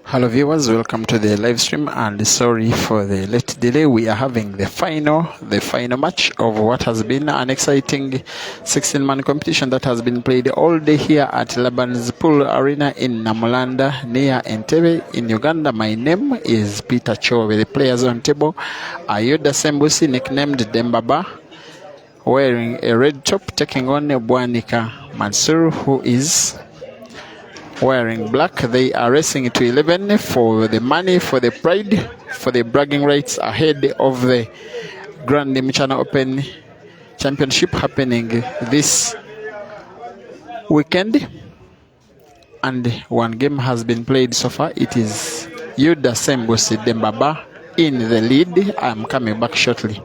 Hello viewers, welcome to the live stream, and sorry for the late delay. We are having the final match of what has been an exciting 16-man competition that has been played all day here at Laban'S Pool Arena in Namulanda near Entebbe in Uganda. My name is Peter Cho. With the players on table are Yuda Sembusi, nicknamed Demba-Ba, wearing a red top, taking on Bwanika Mansoor, who is wearing black. They are racing to 11 for the money, for the pride, for the bragging rights ahead of the Grand Michana Open Championship happening this weekend. And one game has been played so far. It is Yuda Sembusi Demba-Ba in the lead. I am coming back shortly.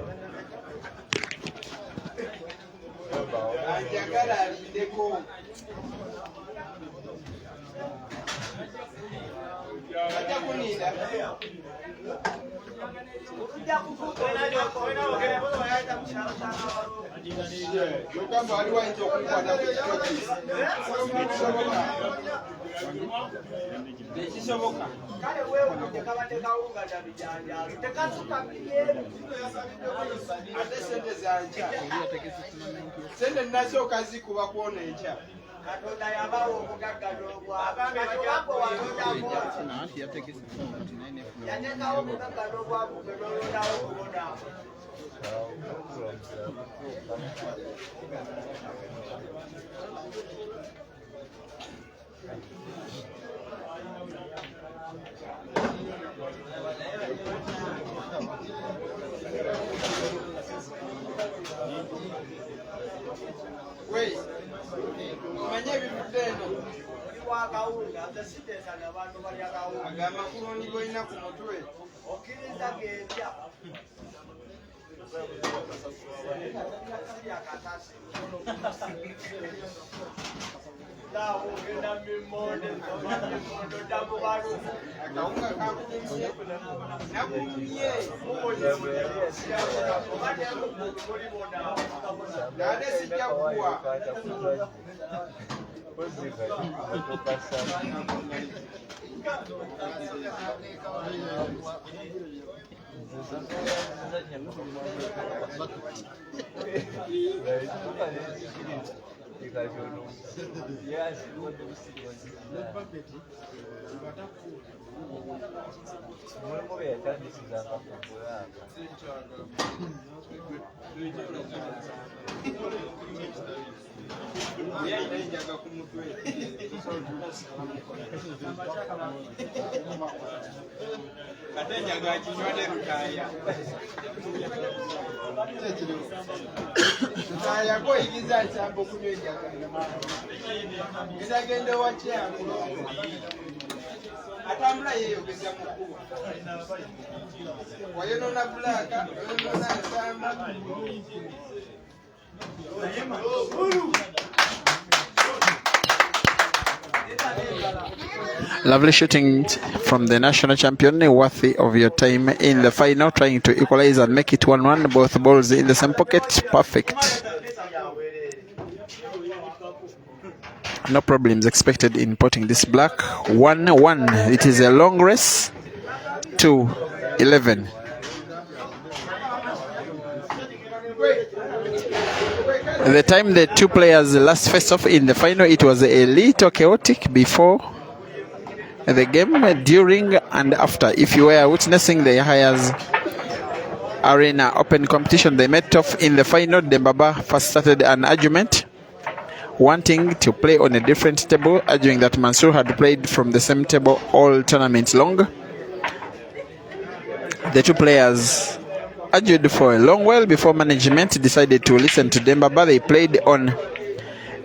Lovely shooting from the national champion, worthy of your time in the final, trying to equalize and make it 1-1. Both balls in the same pocket. Perfect. No problems expected in potting this black. 1-1. It is a long race to 11. The time the two players last faced off in the final, it was a little chaotic before the game, during and after. If you were witnessing the Highers Arena Open competition, they met off in the final. Demba-Ba first started an argument, wanting to play on a different table, arguing that Mansoor had played from the same table all tournaments long. The two players argued for a long while before management decided to listen to Demba-Ba. They played on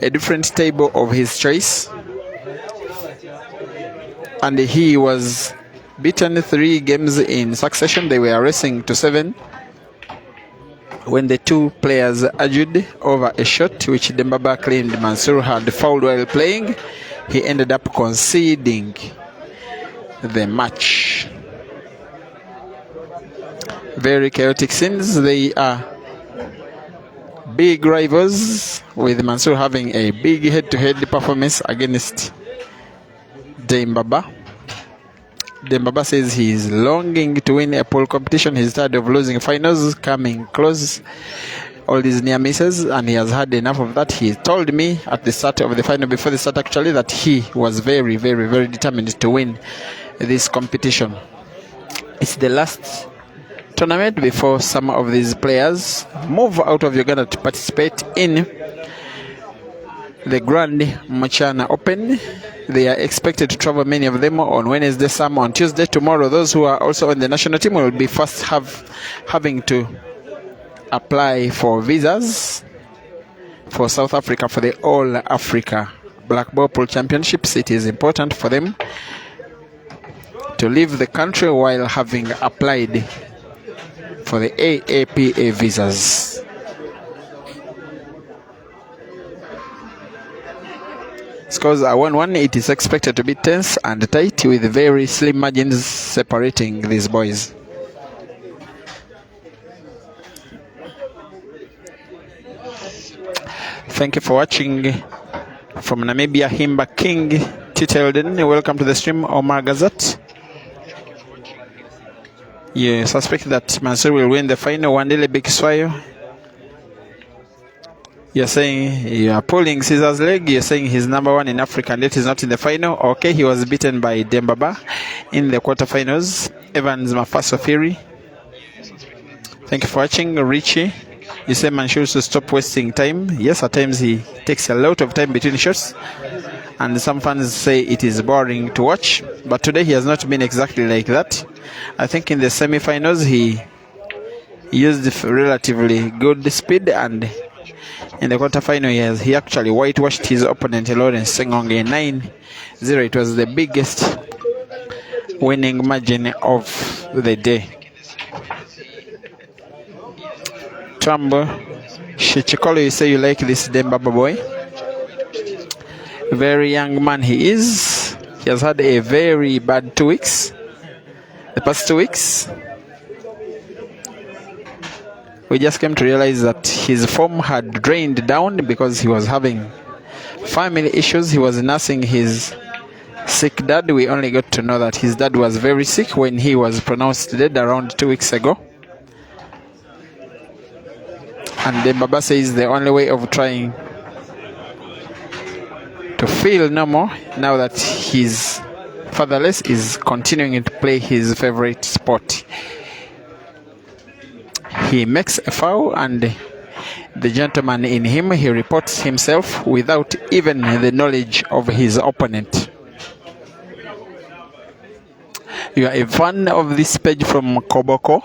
a different table of his choice, and he was beaten 3 games in succession. They were racing to 7. when the two players argued over a shot which Demba-Ba claimed Mansoor had fouled while playing, he ended up conceding the match. Very chaotic scenes. They are big rivals, with Mansoor having a big head-to-head performance against Demba-Ba. Demba-Ba says he is longing to win a pole competition. He's tired of losing finals, coming close, all these near misses, and he has had enough of that. He told me at the start of the final, before the start actually, that he was very, very, very determined to win this competition. It's the last tournament before some of these players move out of Uganda to participate in the Grand Machana Open. They are expected to travel, many of them on Wednesday, some on Tuesday. Tomorrow, those who are also on the national team will be first having to apply for visas for South Africa for the All Africa Black Ball Pool Championships. It is important for them to leave the country while having applied for the AAPA visas. Scores are 1-1. It is expected to be tense and tight, with very slim margins separating these boys. Thank you for watching. From Namibia, Himba King Titelden, welcome to the stream. Omar Gazat. You suspect that Mansoor will win the final. Wandele Bikiswayo. You're saying you are pulling Caesar's leg. You're saying he's number one in Africa and yet he's not in the final. Okay, he was beaten by Demba-Ba in the quarterfinals. Evans Mafaso Fury. Thank you for watching. Richie, you say Mansoor should stop wasting time. Yes, at times he takes a lot of time between shots, and some fans say it is boring to watch. But today he has not been exactly like that. I think in the semi-finals he used relatively good speed, and in the quarterfinal he actually whitewashed his opponent Lawrence Sengonge 9-0. It was the biggest winning margin of the day. Tambo Shichikolo, you say you like this Demba-Ba boy. Very young man he is. He has had a very bad 2 weeks. The past 2 weeks, we just came to realize that his form had drained down because he was having family issues. He was nursing his sick dad. We only got to know that his dad was very sick when he was pronounced dead around 2 weeks ago. And Demba-Ba says the only way of trying to feel normal now that he's fatherless is continuing to play his favorite sport. He makes a foul, and the gentleman in him, he reports himself without even the knowledge of his opponent. You are a fan of this page from Koboko.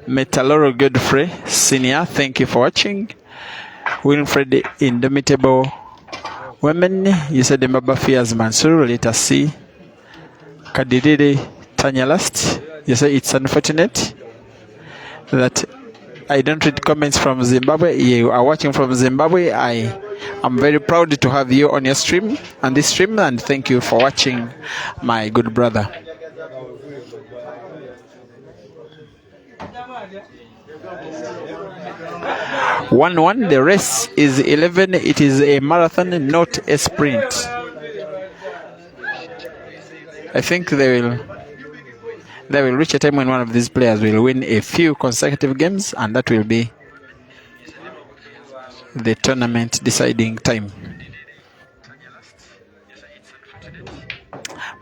Metaloro Godfrey Senior, thank you for watching. Wilfred Indomitable Women, you said Demba-Ba fears Mansoor. Let us see. Kadiriri Tanya Last, you say it's unfortunate that I don't read comments from Zimbabwe. You are watching from Zimbabwe. I am very proud to have you on your stream, on this stream, and thank you for watching, my good brother. One. The race is 11. It is a marathon, not a sprint. I think they will reach a time when one of these players will win a few consecutive games, and that will be the tournament deciding time.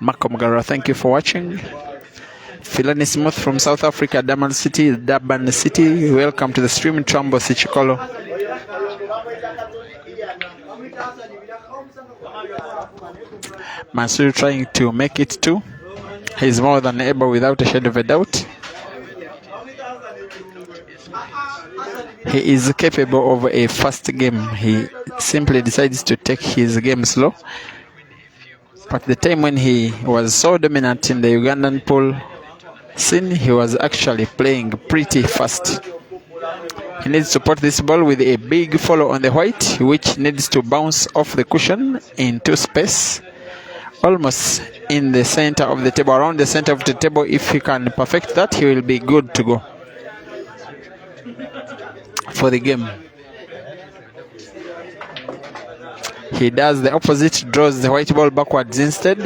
Malcolm Gara, thank you for watching. Filani Smith from South Africa, Durban City, welcome to the stream. Trambo Sichikolo. Mansoor trying to make it too. He's more than able, without a shadow of a doubt. He is capable of a fast game. He simply decides to take his game slow. But the time when he was so dominant in the Ugandan pool scene, he was actually playing pretty fast. He needs to put this ball with a big follow on the white, which needs to bounce off the cushion into space, almost in the center of the table, around the center of the table. If he can perfect that, he will be good to go for the game. He does the opposite, draws the white ball backwards instead,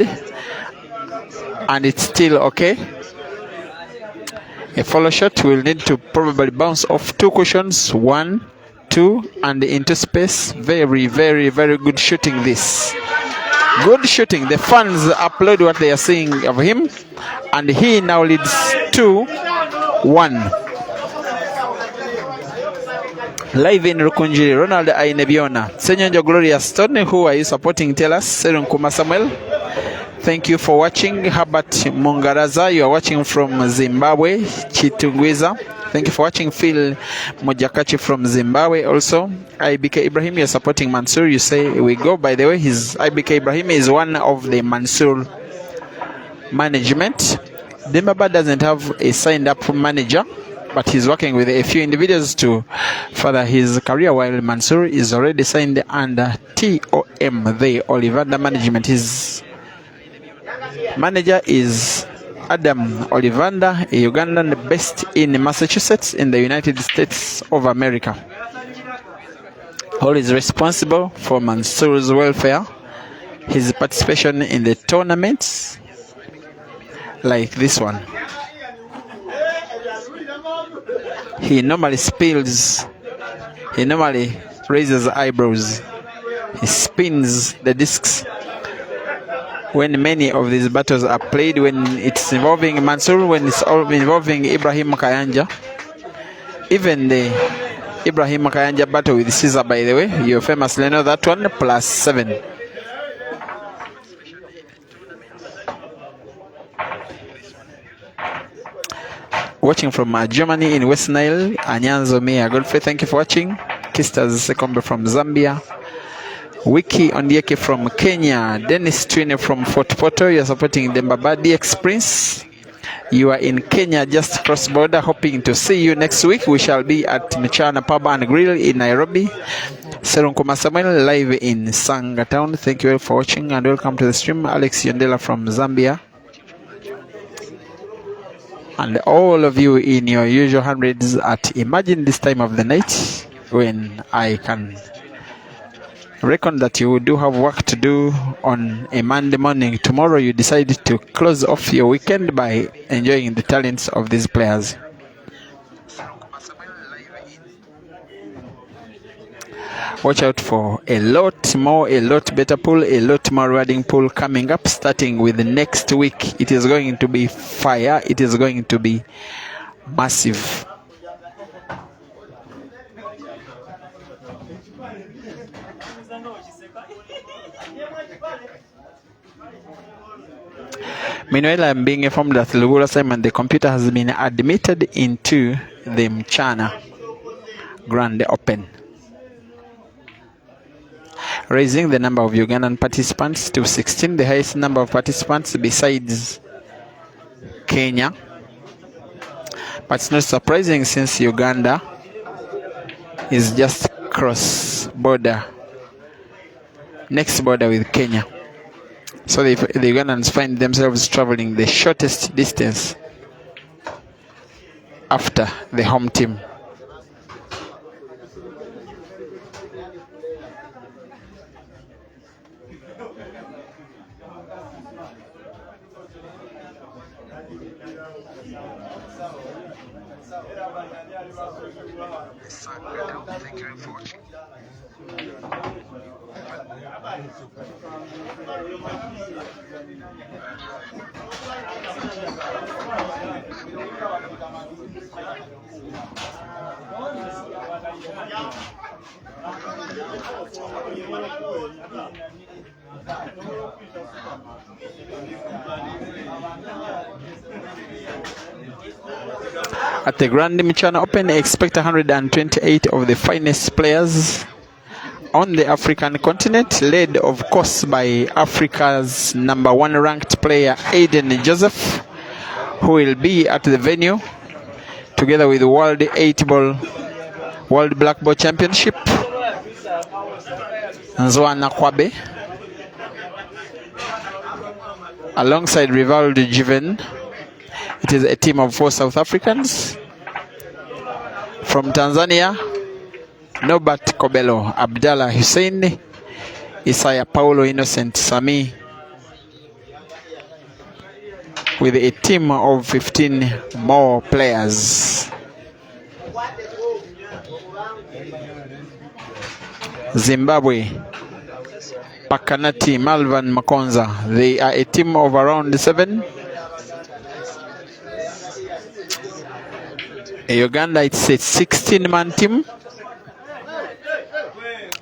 and it's still okay. A follow shot will need to probably bounce off two cushions, 1, 2, and into space. Very, very, very good shooting this. Good shooting. The fans applaud what they are seeing of him, and he now leads 2-1. Live in Rukunjiri, Ronald Ainebiona. Senyonjo Gloria Stone, who are you supporting? Tell us. Serun Kuma Samuel. Thank you for watching. Herbert Mungaraza, you are watching from Zimbabwe. Chitungwiza, thank you for watching. Phil Mojakachi from Zimbabwe also. IBK Ibrahim, you are supporting Mansoor. You say we go. By the way, his IBK Ibrahim is one of the Mansoor management. Demba-Ba doesn't have a signed up manager, but he's working with a few individuals to further his career, while Mansoor is already signed under TOM, the Olivanda management. His manager is Adam Olivanda, a Ugandan based in Massachusetts in the United States of America. All is responsible for Mansoor's welfare, his participation in the tournaments like this one. He normally spills, he normally raises eyebrows, he spins the discs when many of these battles are played, when it's involving Mansoor, when it's involving Ibrahim Kayanja. Even the Ibrahim Kayanja battle with Caesar, by the way, you famously know that one, +7. Watching from Germany in West Nile, Anyanzo Mia Godfrey, thank you for watching. Kistas Sekombe from Zambia. Wiki Ondieke from Kenya. Dennis Twine from Fort Portal, you are supporting Demba-Ba. DX Prince, you are in Kenya, just cross border, hoping to see you next week. We shall be at Mchana Pub and Grill in Nairobi. Serunkuma Samuel, live in Sanga Town. Thank you all for watching and welcome to the stream. Alex Yondela from Zambia. And all of you in your usual hundreds at imagine this time of the night, when I can reckon that you do have work to do on a Monday morning. Tomorrow you decide to close off your weekend by enjoying the talents of these players. Watch out for a lot more, a lot better pool, a lot more rewarding pool coming up, starting with next week. It is going to be fire. It is going to be massive. Meanwhile, I'm being informed that Lugula Simon, the computer, has been admitted into the Mchana Grand Open, raising the number of Ugandan participants to 16, the highest number of participants besides Kenya. But it's not surprising, since Uganda is just cross border, next border with Kenya. So the Ugandans find themselves traveling the shortest distance after the home team. Thank you for watching. At the Grand Mchana Open, expect 128 of the finest players on the African continent, led of course by Africa's #1 ranked player Aiden Joseph, who will be at the venue together with the World Black Ball Championship. Nzwana Kwabe alongside Rivaldo Jiven. It is a team of 4 South Africans. From Tanzania, Norbert Kobelo, Abdallah Hussein, Isaiah Paulo Innocent Sami, with a team of 15 more players. Zimbabwe, Pakanati, Malvan Makonza, they are a team of around 7. Uganda, it's a 16-man team.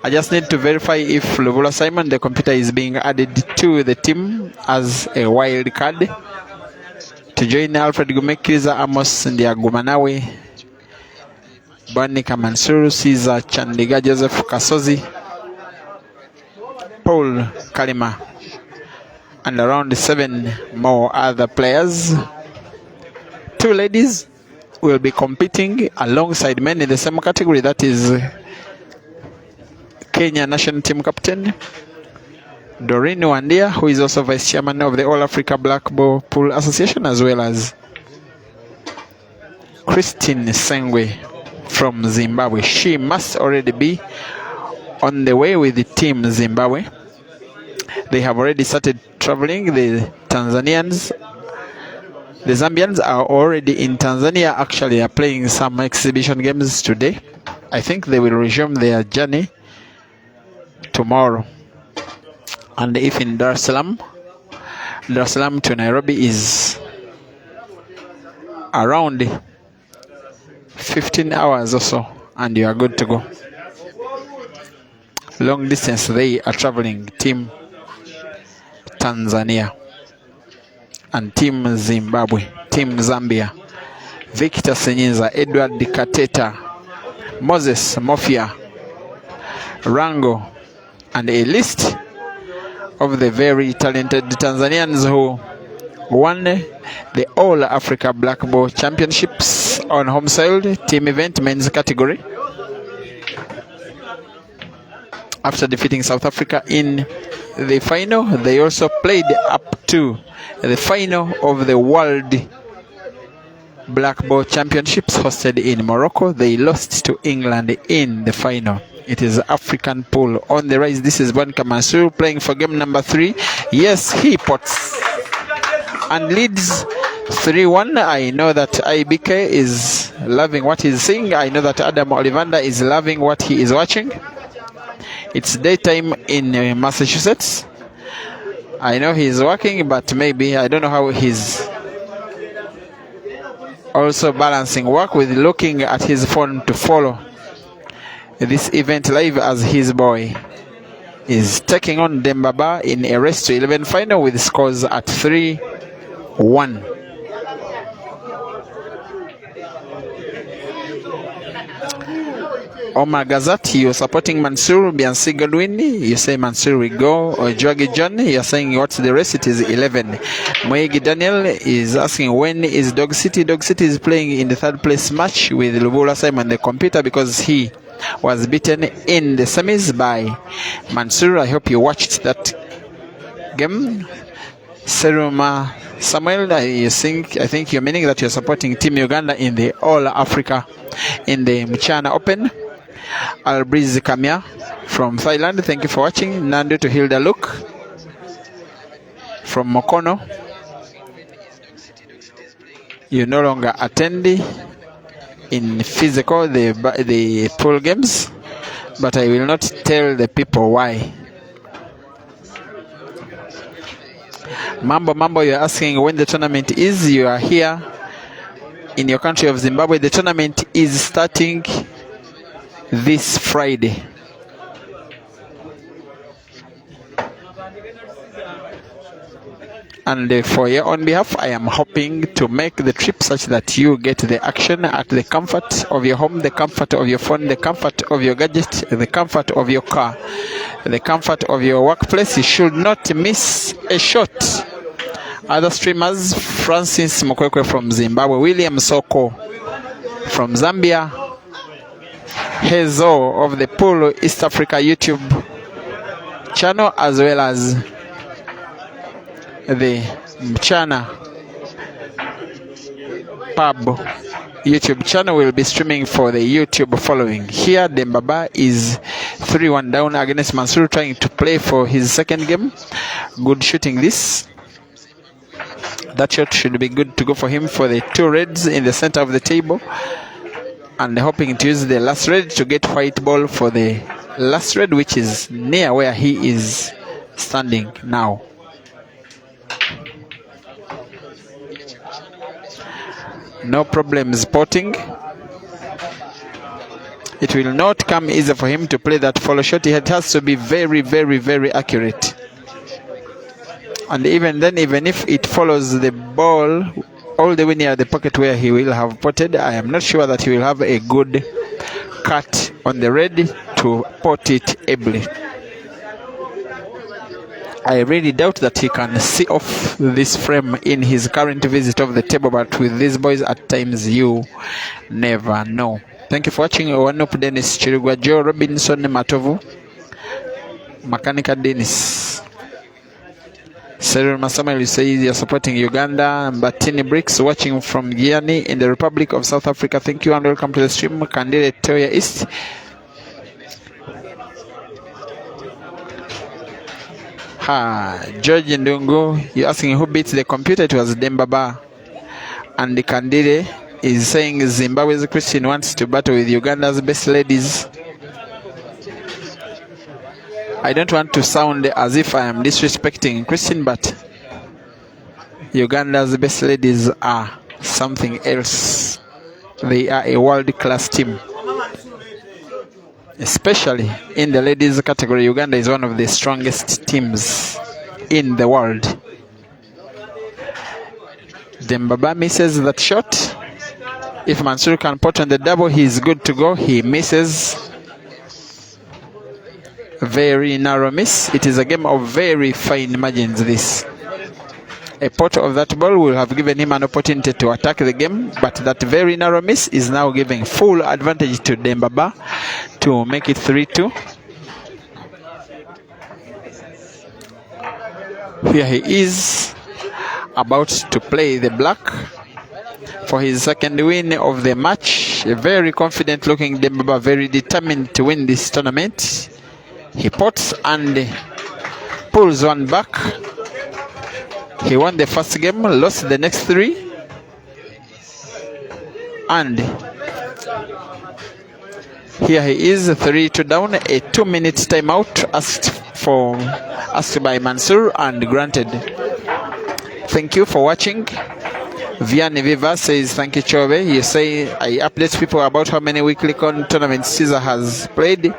I just need to verify if Luvula Simon, the computer, is being added to the team as a wild card to join Alfred Gumekiza, Amos Ndiagumanawe, Banika Mansoor, Caesar Chandiga, Joseph Kasozi, Paul Kalima, and around 7 more other players. 2 ladies will be competing alongside men in the same category, that is Kenya national team captain Doreen Wandia, who is also vice chairman of the All Africa Black Ball Pool Association, as well as Christine Sengwe from Zimbabwe. She must already be on the way with the team Zimbabwe. They have already started traveling. The Zambians are already in Tanzania. Actually, are playing some exhibition games today. I think they will resume their journey tomorrow. And if in Dar es Salaam to Nairobi is around 15 hours or so, and you are good to go. Long distance they are traveling, team Tanzania and team Zimbabwe, team Zambia, Victor Senyiza, Edward Kateta, Moses Mofia, Rango, and a list of the very talented Tanzanians who won the All Africa Black Ball Championships on home soil team event men's category after defeating South Africa in the final. They also played up to the final of the World Black Ball Championships hosted in Morocco. They lost to England in the final. It is African pool on the rise. This is Banika Mansoor playing for game number 3. Yes, he puts and leads 3-1. I know that IBK is loving what he's seeing. I know that Adam Ollivander is loving what he is watching. It's daytime in Massachusetts. I know he's working, but maybe I don't know how he's also balancing work with looking at his phone to follow this event live, as his boy is taking on Demba-Ba in a race to 11 final with scores at 3-1. Omar Gazat, you're supporting Mansoor. Biansi Godwin, you say Mansoor will go. Or Joagi John, you're saying what's the race? It is 11. Moegi Daniel is asking when is Dog City. Dog City is playing in the 3rd place match with Lubula Simon the computer because he was beaten in the semis by Mansoor. I hope you watched that game. Seruma Samuel, I think you're meaning that you're supporting Team Uganda in the All Africa in the Mchana Open. Albriz Kamia from Thailand, thank you for watching. Nando to Hilda Luke from Mokono, you no longer attend in physical the pool games, but I will not tell the people why. Mambo, you're asking when the tournament is. You are here in your country of Zimbabwe. The tournament is starting this Friday. And for your own behalf, I am hoping to make the trip such that you get the action at the comfort of your home, the comfort of your phone, the comfort of your gadget, the comfort of your car, the comfort of your workplace. You should not miss a shot. Other streamers: Francis Mokwekwe from Zimbabwe, William Soko from Zambia, Hezo of the Pool East Africa YouTube channel, as well as the Mchana Pub YouTube channel will be streaming for the YouTube following. Here, Demba-Ba is 3-1 down against Mansoor, trying to play for his second game. Good shooting this. That shot should be good to go for him for the 2 reds in the center of the table. And hoping to use the last red to get white ball for the last red, which is near where he is standing now. No problem spotting. It will not come easy for him to play that follow shot. It has to be very, very, very accurate. And even then, even if it follows the ball all the way near the pocket where he will have potted, I am not sure that he will have a good cut on the red to pot it ably. I really doubt that he can see off this frame in his current visit of the table, but with these boys at times you never know. Thank you for watching. Wanup Dennis Chirugwa, Joe Robinson Matovu, Makanika Dennis, Cyril Masamuel, you say you're supporting Uganda. Batini Bricks watching from Gianni in the Republic of South Africa. Thank you and welcome to the stream. Candidate Toya East. George Ndungu, you're asking who beats the computer. It was Demba-Ba. And the candidate is saying Zimbabwe's Christian wants to battle with Uganda's best ladies. I don't want to sound as if I am disrespecting Christian, but Uganda's best ladies are something else. They are a world-class team. Especially in the ladies category, Uganda is one of the strongest teams in the world. Demba-Ba misses that shot. If Mansoor can pot on the double, he is good to go. He misses. Very narrow miss. It is a game of very fine margins, this. A pot of that ball will have given him an opportunity to attack the game, but that very narrow miss is now giving full advantage to Demba-Ba to make it 3-2. Here he is about to play the black for his second win of the match. A very confident looking Demba-Ba, very determined to win this tournament. He pots and pulls one back. He won the first game, lost the next 3. And here he is, 3-2 down. A 2-minute timeout asked by Mansoor and granted. Thank you for watching. Vianney Viva says, thank you, Chobe. You say, I update people about how many weekly tournaments Caesar has played.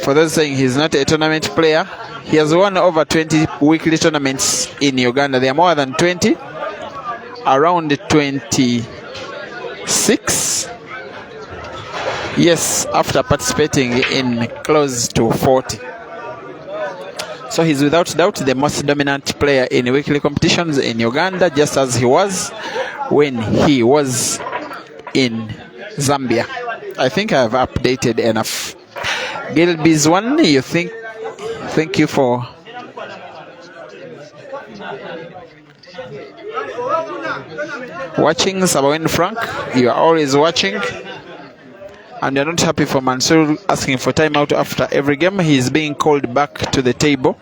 For those saying he's not a tournament player, he has won over 20 weekly tournaments in Uganda. There are more than 20, around 26. Yes, after participating in close to 40. So he's without doubt the most dominant player in weekly competitions in Uganda, just as he was when he was in Zambia. I think I have updated enough. Gilby's one, you think? Thank you for watching. Sabawen Frank, you are always watching. And you're not happy for Mansoor asking for timeout after every game. He is being called back to the table.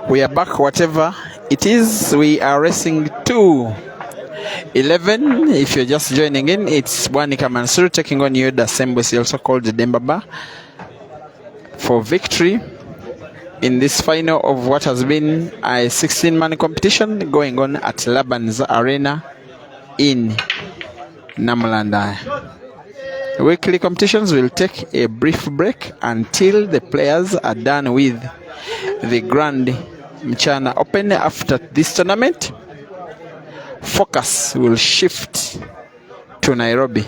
We are back, whatever it is. We are racing to 11. If you're just joining in, it's Bwanika Mansoor taking on you, the Sembwesi, also called Demba-Ba, for victory in this final of what has been a 16-man competition going on at Laban'S Arena in Namlanda. Weekly competitions will take a brief break until the players are done with the Grand Mchana Open. After this tournament, focus will shift to Nairobi.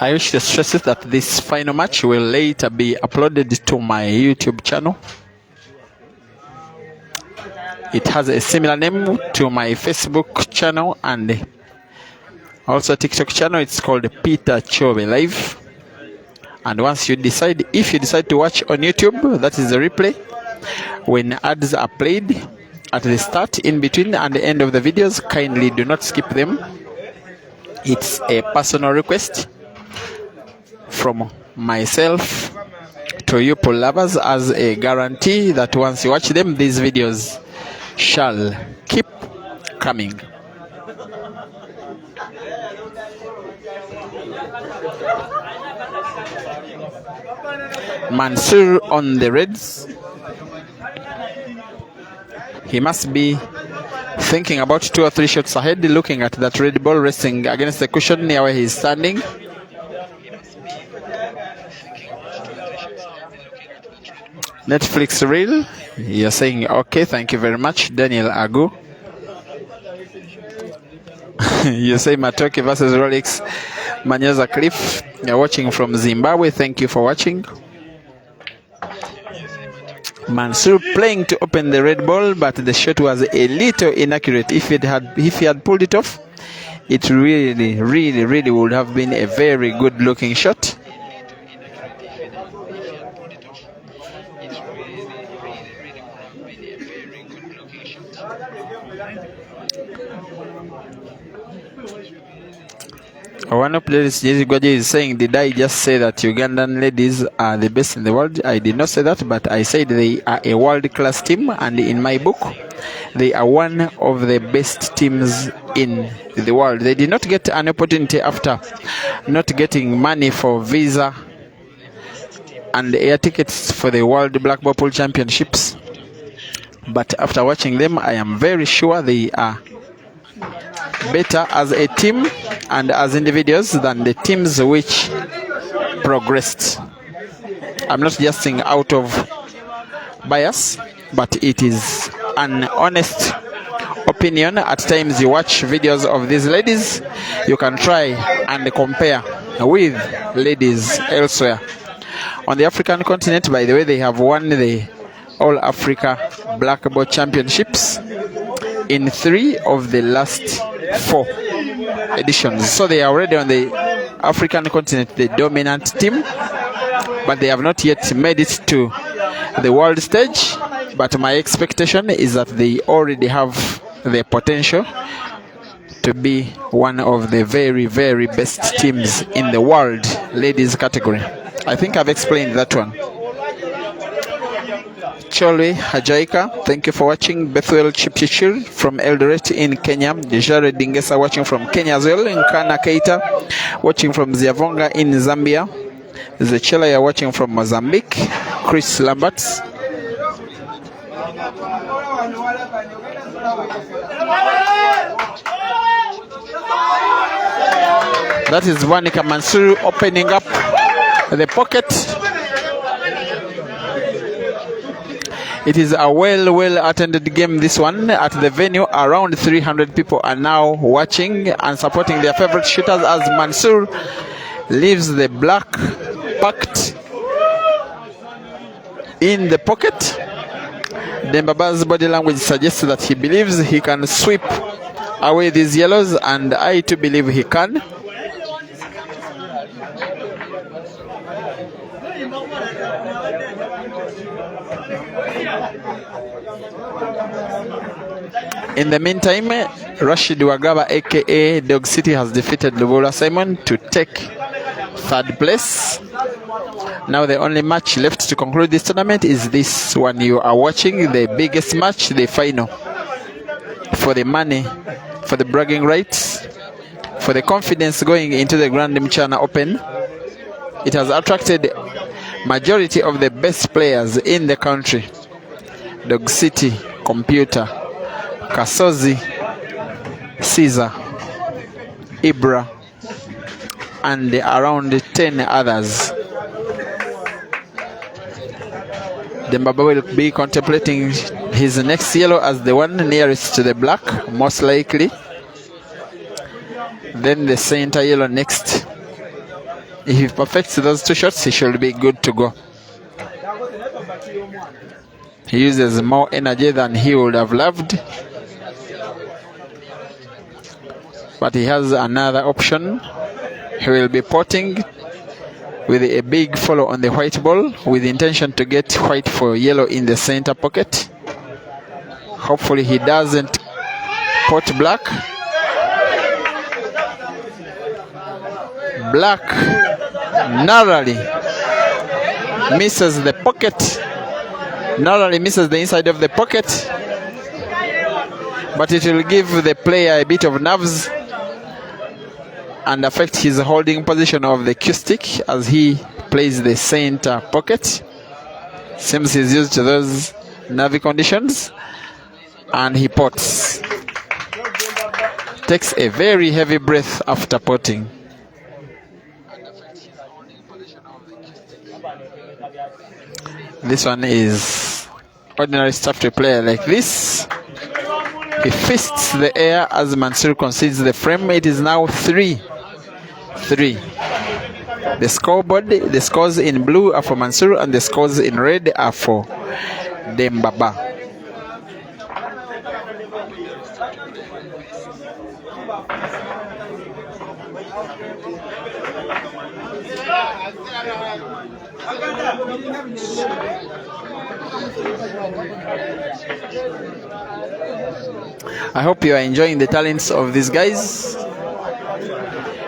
I wish to stress that this final match will later be uploaded to my YouTube channel. It has a similar name to my Facebook channel and also TikTok channel. It's called Peter Chobe Live. And once you decide, if you decide to watch on YouTube, that is the replay. When ads are played at the start, in between, and the end of the videos, kindly do not skip them. It's a personal request from myself to you pool lovers, as a guarantee that once you watch them, these videos shall keep coming. Mansoor on the reds. He must be thinking about 2 or 3 shots ahead, looking at that red ball resting against the cushion near where he's standing. Netflix reel. You're saying okay, thank you very much, Daniel Agu. You say Matoke versus Rolex Manyoza Cliff. You're watching from Zimbabwe. Thank you for watching. Mansoor playing to open the red ball, but the shot was a little inaccurate. If he had pulled it off, it really would have been a very good looking shot. One of ladies, Jesse Gwaje, is saying, did I just say that Ugandan ladies are the best in the world? I did not say that, but I said they are a world-class team, and in my book, they are one of the best teams in the world. They did not get an opportunity after not getting money for visa and air tickets for the World Black Ball Pool Championships. But after watching them, I am very sure they are better as a team and as individuals than the teams which progressed. I'm not just saying out of bias, but it is an honest opinion. At times you watch videos of these ladies, you can try and compare with ladies elsewhere. On the African continent, by the way, they have won the All Africa Black Ball Championships in 3 of the last 4 editions. So they are already on the African continent, the dominant team, but they have not yet made it to the world stage, but my expectation is that they already have the potential to be one of the very, very best teams in the world ladies category. I think I've explained that one. Chole Hajaika, thank you for watching. Bethuel Chipchichir from Eldoret in Kenya. Jared Dingesa watching from Kenya as well. Nkana Keita watching from Ziavonga in Zambia. Zechelaya watching from Mozambique. Chris Lambert. That is Vanika Mansoor opening up the pocket. It is a well attended game, this one, at the venue. Around 300 people are now watching and supporting their favorite shooters as Mansoor leaves the black packed in the pocket. Demba-Ba's body language suggests that he believes he can sweep away these yellows, and I too believe he can. In the meantime, Rashid Wagaba aka Dog City has defeated Lubula Simon to take third place. Now the only match left to conclude this tournament is this one you are watching, the biggest match, the final. For the money, for the bragging rights, for the confidence going into the Grand Mchana Open. It has attracted majority of the best players in the country. Dog City, Computer, Kasozi, Caesar, Ibra, and around 10 others. Demba-Ba will be contemplating his next yellow as the one nearest to the black, most likely. Then the center yellow next. If he perfects those two shots, he should be good to go. He uses more energy than he would have loved, but he has another option. He will be potting with a big follow on the white ball with the intention to get white for yellow in the center pocket. Hopefully he doesn't pot black. Black narrowly misses the pocket, narrowly misses the inside of the pocket, but it will give the player a bit of nerves and affect his holding position of the cue stick as he plays the center pocket. Seems he's used to those nervy conditions, and he pots. Takes a very heavy breath after potting. This one is ordinary stuff to play like this. He fists the air as Mansoor concedes the frame. It is now 3-3. The scoreboard, the scores in blue are for Mansoor and the scores in red are for Demba-Ba. I hope you are enjoying the talents of these guys.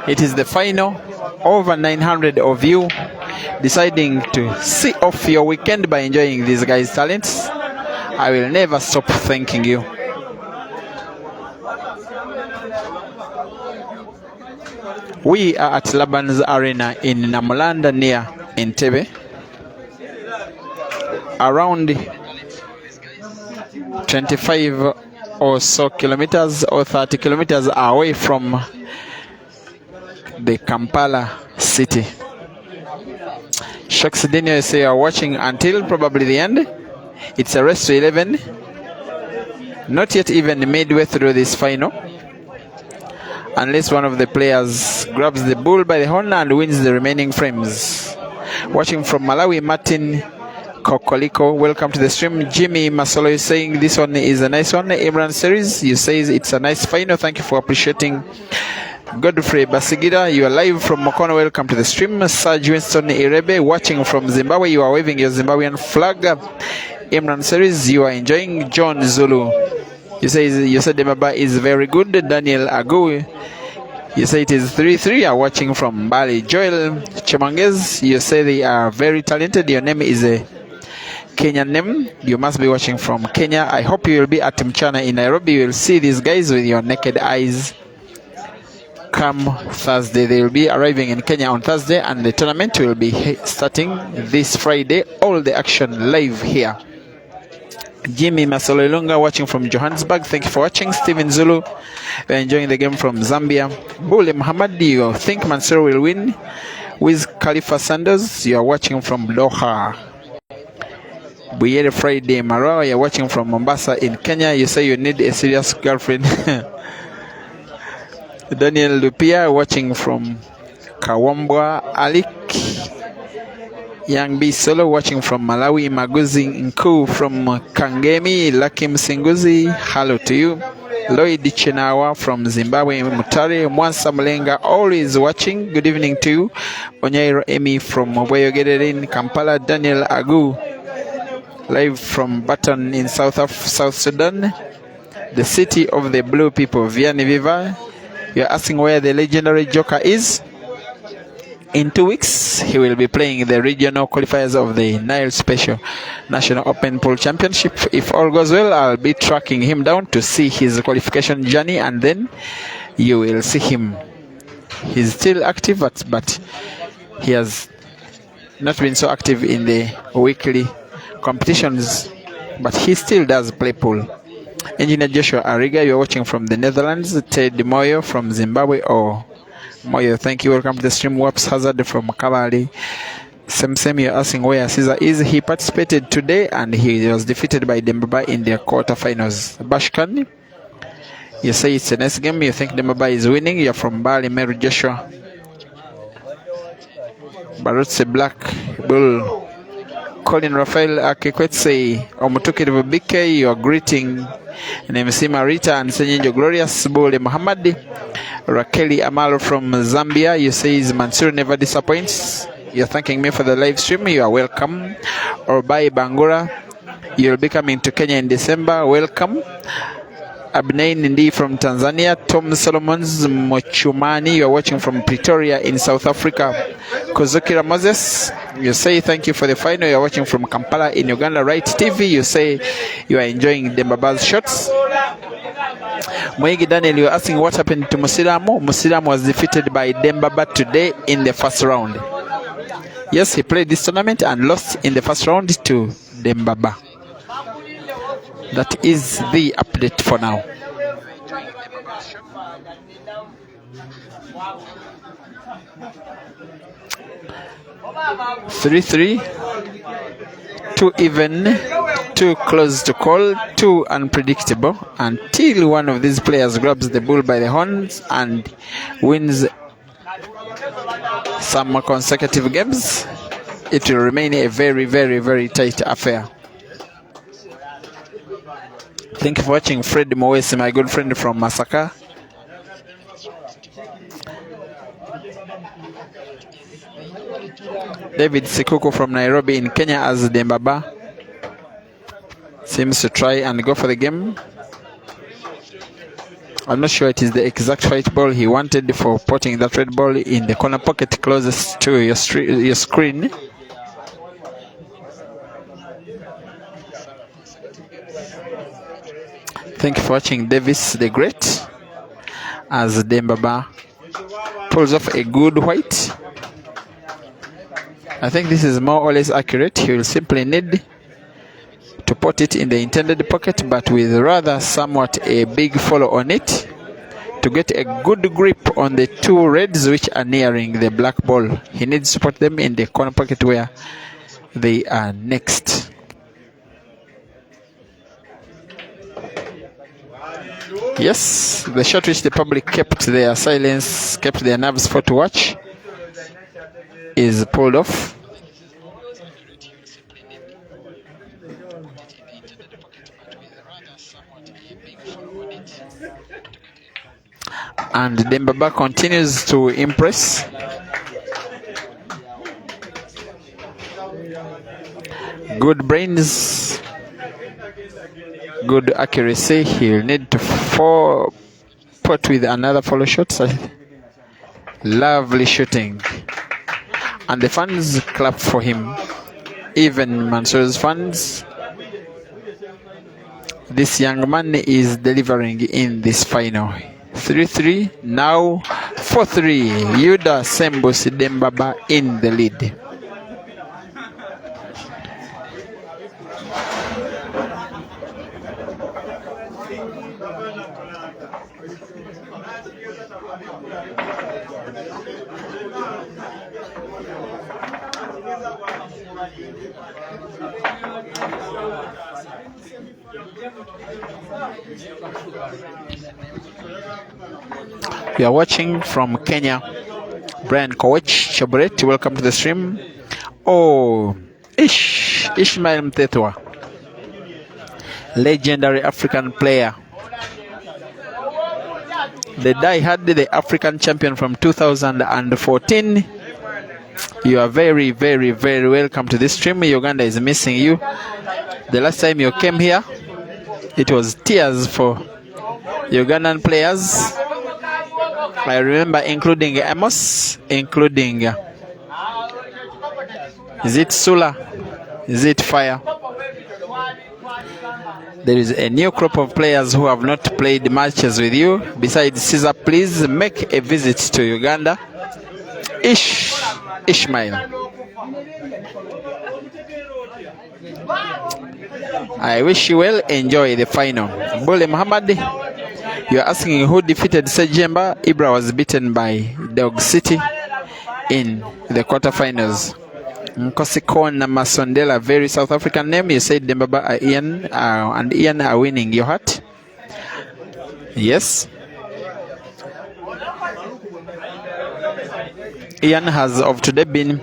It is the final. Over 900 of you deciding to see off your weekend by enjoying these guys' talents. I will never stop thanking you. We are at Laban'S Arena in Namulanda near Entebbe. Around 25 or so kilometers or 30 kilometers away from the Kampala city. Shocks Daniel say you are watching until probably the end. It's a race to 11. Not yet even midway through this final, unless one of the players grabs the bull by the horn and wins the remaining frames. Watching from Malawi, Martin Kokoliko, welcome to the stream. Jimmy Masolo is saying this one is a nice one. Imran series, you say it's a nice final. Thank you for appreciating Godfrey Basigira, you are live from Mokono. Welcome to the stream. Serge Winston Irebe, watching from Zimbabwe. You are waving your Zimbabwean flag. Imran Series, you are enjoying. John Zulu, you said Demba-Ba is very good. Daniel Agu, you say it is 3-3. You are watching from Bali. Joel Chemangez, you say they are very talented. Your name is a Kenyan name. You must be watching from Kenya. I hope you will be at Mchana in Nairobi. You will see these guys with your naked eyes. Come Thursday, they will be arriving in Kenya on Thursday, and the tournament will be starting this Friday. All the action live here. Jimmy Masololunga watching from Johannesburg. Thank you for watching. Steven Zulu, we're enjoying the game from Zambia. Bule Muhammad, you think Mansoor will win? With Khalifa Sanders, you are watching from Doha. Buyere Friday Marawa, you're watching from Mombasa in Kenya. You say you need a serious girlfriend. Daniel Lupia watching from Kawambwa. Alik Young B Solo watching from Malawi. Maguzi Nku from Kangemi. Lakim Singuzi, hello to you. Lloyd Chinawa from Zimbabwe. Mutare Mwansa Mlenga, always watching. Good evening to you. Onyairo Emi from Moboyogererin, Kampala. Daniel Agu, live from Baton in South Sudan, the city of the blue people. Vianney Viva, you're asking where the legendary Joker is. In 2 weeks, he will be playing the regional qualifiers of the Nile Special National Open Pool Championship. If all goes well, I'll be tracking him down to see his qualification journey, and then you will see him. He's still active, but he has not been so active in the weekly competitions, but he still does play pool. Engineer Joshua Ariga, you're watching from the Netherlands. Ted Moyo from Zimbabwe. Moyo, thank you. Welcome to the stream. Waps Hazard from Kabali. Same, you're asking where Caesar is. He participated today and he was defeated by Demba-Ba in their quarterfinals. Bashkan, you say it's a nice game. You think Demba-Ba is winning. You're from Bali. Mary Joshua. Barutse Black Bull. Colin Raphael Akekwetse Omutuki Rubike, you are greeting NMC Marita and Senyenjo Glorious. Bole Muhammad. Rakeli Amal from Zambia, you say Mansoor never disappoints. You're thanking me for the live stream. You are welcome. Orbai Bangura, you'll be coming to Kenya in December. Welcome. Abnain Ndi from Tanzania. Tom Solomons Mochumani, you are watching from Pretoria in South Africa. Kozukira Moses, you say thank you for the final. You are watching from Kampala in Uganda. Right TV, you say you are enjoying Demba-Ba's shots. Mwegi Daniel, you are asking what happened to Musiramu. Musiramu was defeated by Demba-Ba today in the first round. Yes, he played this tournament and lost in the first round to Demba-Ba. That is the update for now. Three, too even, too close to call, too unpredictable, until one of these players grabs the bull by the horns and wins some consecutive games. It will remain a very, very, very tight affair. Thank you for watching. Fred Mowesi, my good friend from Masaka. David Sikuku from Nairobi in Kenya as Demba-Ba seems to try and go for the game. I'm not sure it is the exact white ball he wanted for putting that red ball in the corner pocket closest to your screen. Thank you for watching. Davis the Great as Demba-Ba pulls off a good white. I think this is more or less accurate. He will simply need to put it in the intended pocket, but with rather somewhat a big follow on it to get a good grip on the two reds which are nearing the black ball. He needs to put them in the corner pocket where they are next. Yes, the shot which the public kept their silence, kept their nerves for to watch, is pulled off. And Demba-Ba continues to impress. Good brains, good accuracy. He'll need to put with another follow shot. Lovely shooting. And the fans clap for him. Even Mansoor's fans. This young man is delivering in this final. 3-3, now 4-3. Yuda Sembus Demba-Ba in the lead. We are watching from Kenya. Brian Kowach Chaburet, welcome to the stream. Oh, Ishmael Mtetwa, legendary African player. The die-hard, the African champion from 2014. You are very, very, very welcome to this stream. Uganda is missing you. The last time you came here, it was tears for Ugandan players. I remember including Amos, including is it Sula? Is it Fire? There is a new crop of players who have not played matches with you. Besides Caesar, please make a visit to Uganda. Ishmael. I wish you well. Enjoy the final. Bole Muhammad, you are asking who defeated Sejemba. Ibra was beaten by Dog City in the quarterfinals. Nkosikona Masondela, very South African name. You said Demba-Ba Ian and Ian are winning your heart. Yes. Ian has of today been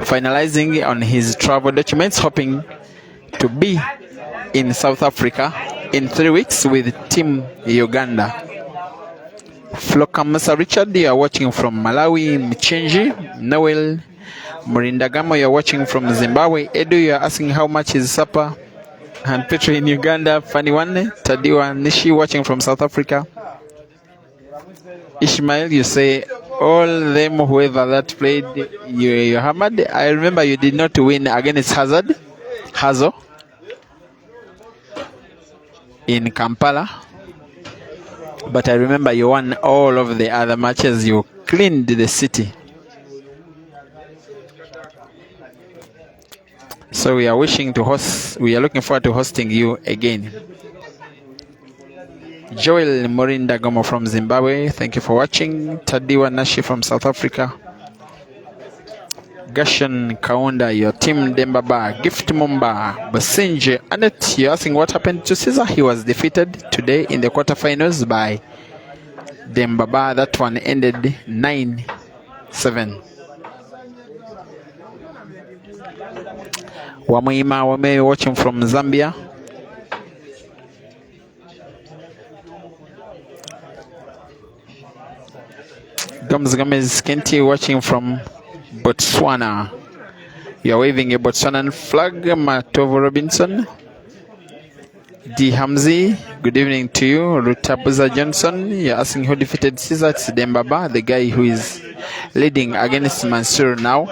finalizing on his travel documents, hoping to be in South Africa in 3 weeks with Team Uganda. Flokamasa Richard, you are watching from Malawi. Mchenji Noel Murindagamo, you are watching from Zimbabwe. Edu, you are asking how much is supper and Petro in Uganda. Funny one. Tadiwa Nishi watching from South Africa. Ishmael, you say all them whoever that played you hammered. I remember you did not win against Hazo in Kampala, but I remember you won all of the other matches. You cleaned the city. So we are wishing to host. We are looking forward to hosting you again. Joel Morinda Gomo from Zimbabwe, thank you for watching. Tadiwa Nashi from South Africa. Gashan Kaunda, your team Demba-Ba. Gift Mumba, Basinje Anet, you're asking what happened to Caesar. He was defeated today in the quarterfinals by Demba-Ba. That one ended 9-7. Wame watching from Zambia. Gomez Kenti watching from Botswana. You are waving a Botswanan flag. Matovo Robinson. D. Hamzi, good evening to you. Rutabuza Johnson, you're asking who defeated Caesar. It's Demba-Ba, the guy who is leading against Mansoor now.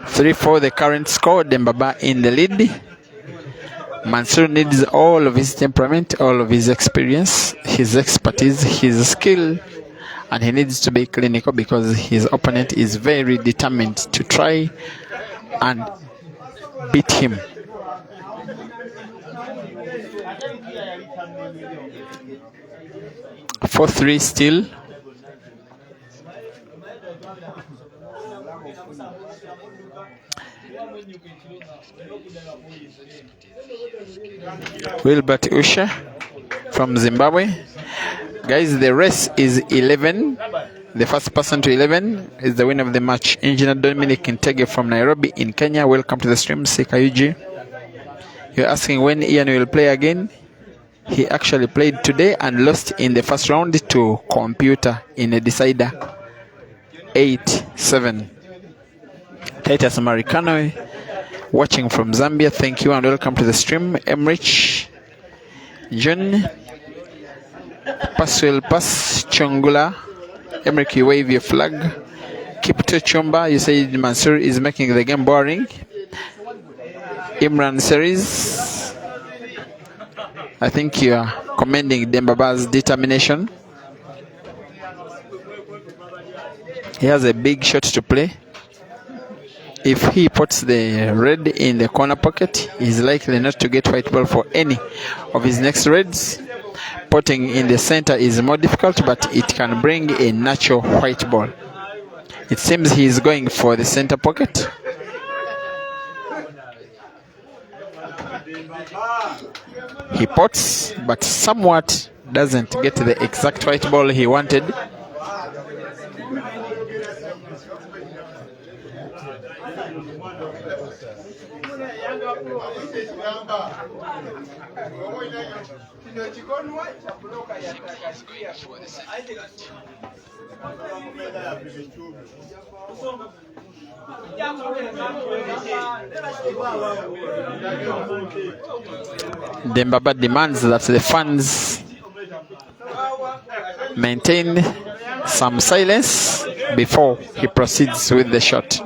Three for the current score. Demba-Ba in the lead. Mansoor needs all of his temperament, all of his experience, his expertise, his skill, and he needs to be clinical because his opponent is very determined to try and beat him. 4-3 still. Wilbert Usha from Zimbabwe. Guys, the race is 11. The first person to 11 is the winner of the match. Engineer Dominic Intege from Nairobi in Kenya. Welcome to the stream, Sekayuji. You're asking when Ian will play again. He actually played today and lost in the first round to Computer in a decider 8-7. Titus Maricano watching from Zambia. Thank you and welcome to the stream. Emrich John Paswell Pass Chongula. Emrich, you wave your flag. Kipto Chumba, you said Mansoor is making the game boring. Imran Series, I think you are commending Demba-Ba's determination. He has a big shot to play. If he puts the red in the corner pocket, he's likely not to get white ball for any of his next reds. Putting in the center is more difficult, but it can bring a natural white ball. It seems he is going for the center pocket. He pots, but somewhat doesn't get the exact white ball he wanted. Demba-Ba demands that the fans maintain some silence before he proceeds with the shot.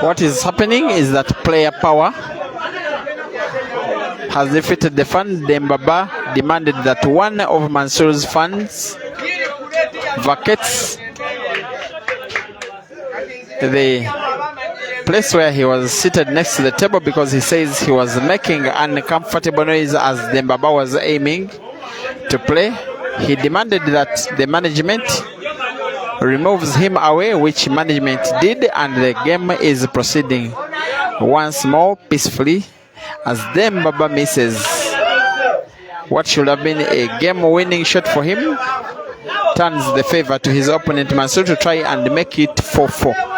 What is happening is that player power has defeated the fan. Demba-Ba demanded that one of Mansoor's fans vacates the place where he was seated next to the table because he says he was making uncomfortable noise as Demba-Ba was aiming to play. He demanded that the management removes him away, which management did, and the game is proceeding once more peacefully as Demba-Ba misses what should have been a game-winning shot for him. Turns the favor to his opponent Mansoor to try and make it 4-4.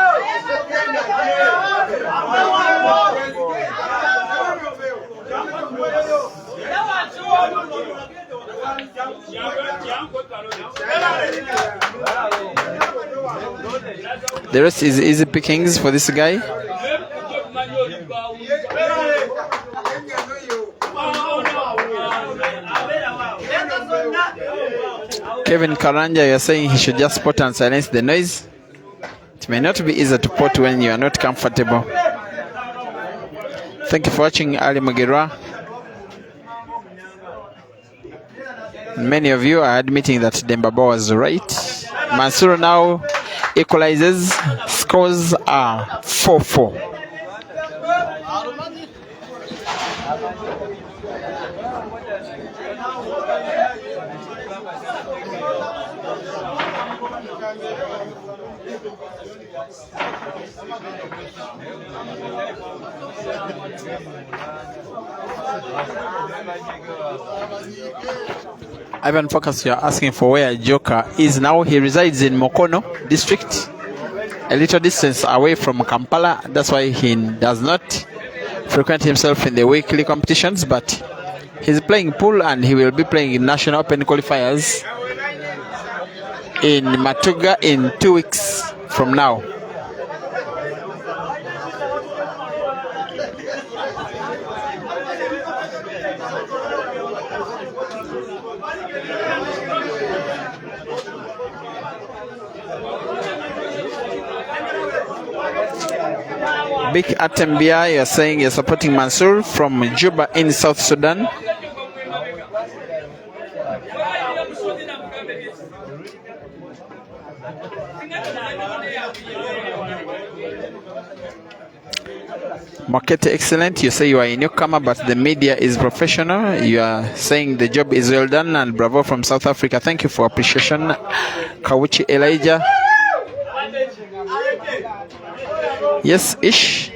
The rest is easy pickings for this guy. Kevin Karanja, you're saying he should just pot and silence the noise. It may not be easy to pot when you are not comfortable. Thank you for watching. Ali Mugerwa. Many of you are admitting that Demba-Ba was right. Mansoor now equalizes. Scores are 4-4. Ivan Focus, you are asking for where Joker is now. He resides in Mokono district, a little distance away from Kampala. That's why he does not frequent himself in the weekly competitions, but he's playing pool and he will be playing in National Open qualifiers in Matuga in 2 weeks from now. Big Atembia, you're saying you're supporting Mansoor from Juba in South Sudan. Market excellent, you say you are a newcomer but the media is professional. You are saying the job is well done and bravo from South Africa. Thank you for appreciation. Kawuchi Elijah. Yes, ish.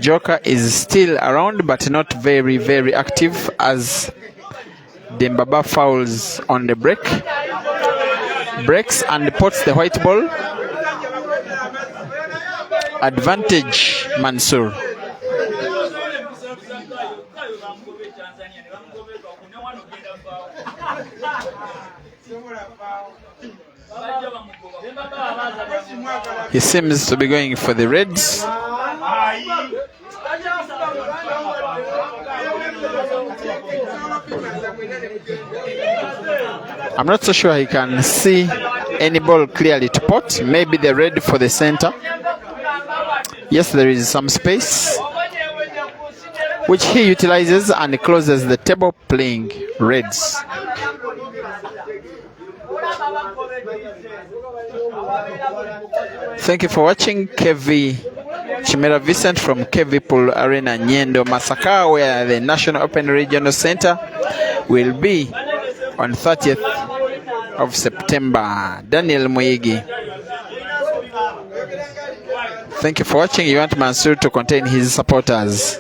Joker is still around but not very, very active as Demba-Ba fouls on the break. Breaks and puts the white ball. Advantage Mansoor. He seems to be going for the reds. I'm not so sure he can see any ball clearly to pot. Maybe the red for the center. Yes, there is some space, which he utilizes and closes the table playing reds. Thank you for watching. KV Chimera Vincent from KV Pool Arena Nyendo Masaka, where the National Open Regional Center will be on 30th of September. Daniel Moyigi. Thank you for watching. You want Mansoor to contain his supporters.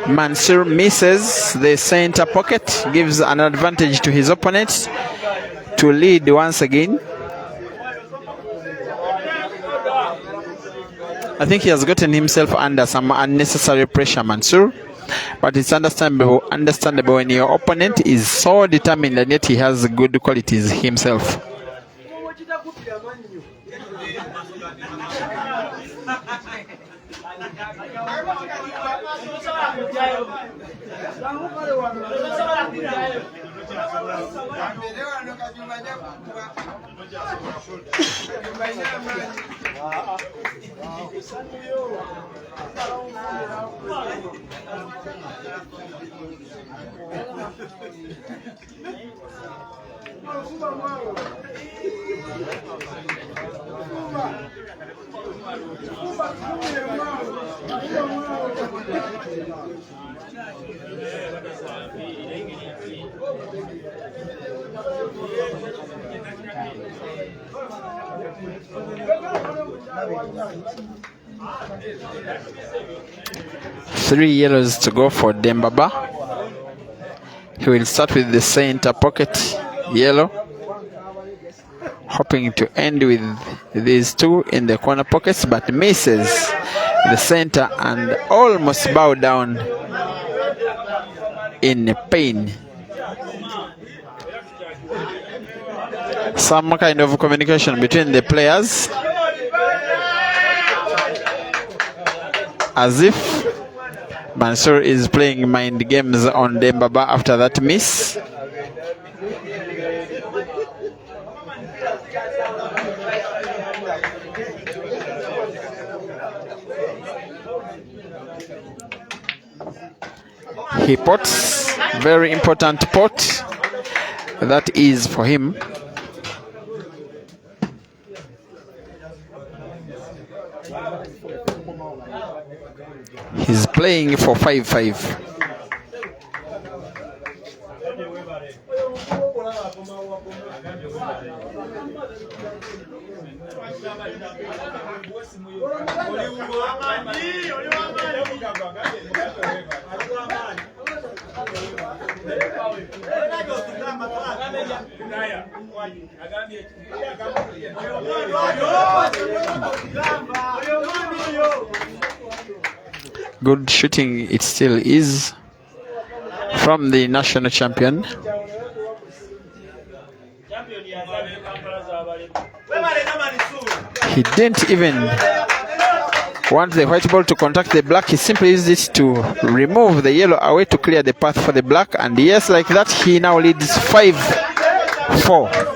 Mansoor misses the center pocket, gives an advantage to his opponent to lead once again. I think he has gotten himself under some unnecessary pressure, Mansoor. But it's understandable when your opponent is so determined and yet he has good qualities himself. Three yellows to go for Demba-Ba. He will start with the center pocket yellow, hoping to end with these two in the corner pockets, but misses the center and almost bow down in pain. Some kind of communication between the players, as if Mansoor is playing mind games on Demba-Ba after that miss. He pots, very important pot. That is for him. He's playing for 5-5. Good shooting it still is from the national champion. He didn't even want the white ball to contact the black. He simply used it to remove the yellow away to clear the path for the black, and yes, like that he now leads 5-4.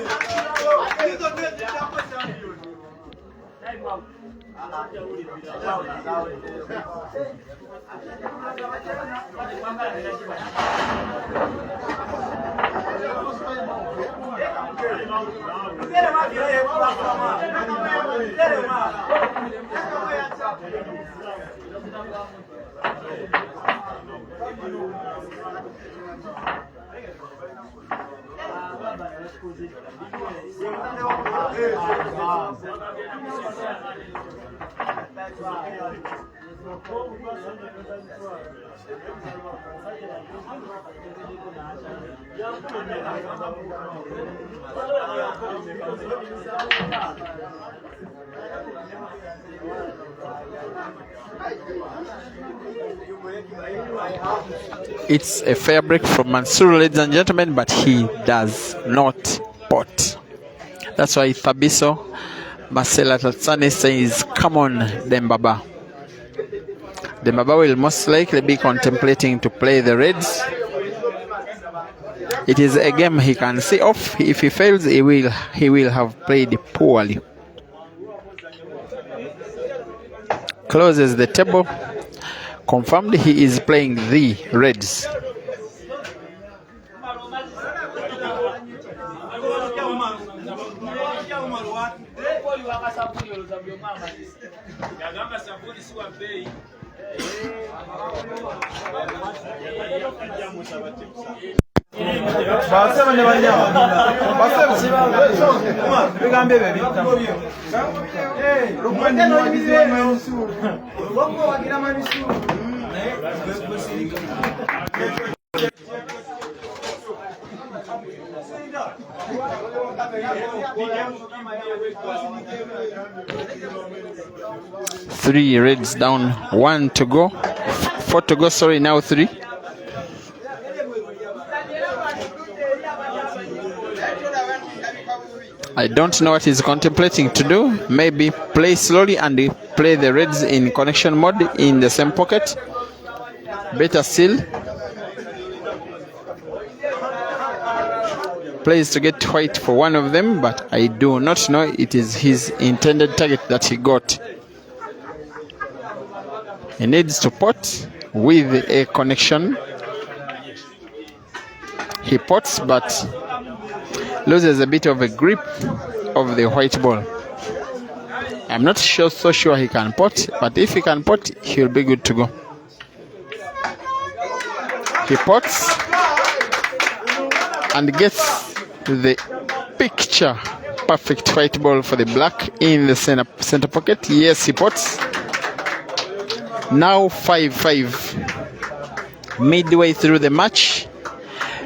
It's a fair break from Mansoor, ladies and gentlemen, but he does not pot. That's why Thabiso Marcela Tatsane says, come on, Demba-Ba. Demba-Ba will most likely be contemplating to play the reds. It is a game he can see off. If he fails, he will have played poorly. Closes the table. Confirmed he is playing the reds. Three reds down, 1 to go, 4 to go, sorry, now 3. I don't know what he's contemplating to do. Maybe play slowly and play the reds in connection mode in the same pocket. Better still, plays to get white for one of them, but I do not know it is his intended target that he got. He needs to pot with a connection. He pots but loses a bit of a grip of the white ball. I'm not so sure he can pot, but if he can pot, he'll be good to go. He pots and gets the picture perfect white ball for the black in the center pocket. Yes, he pots. Now 5-5. Midway through the match,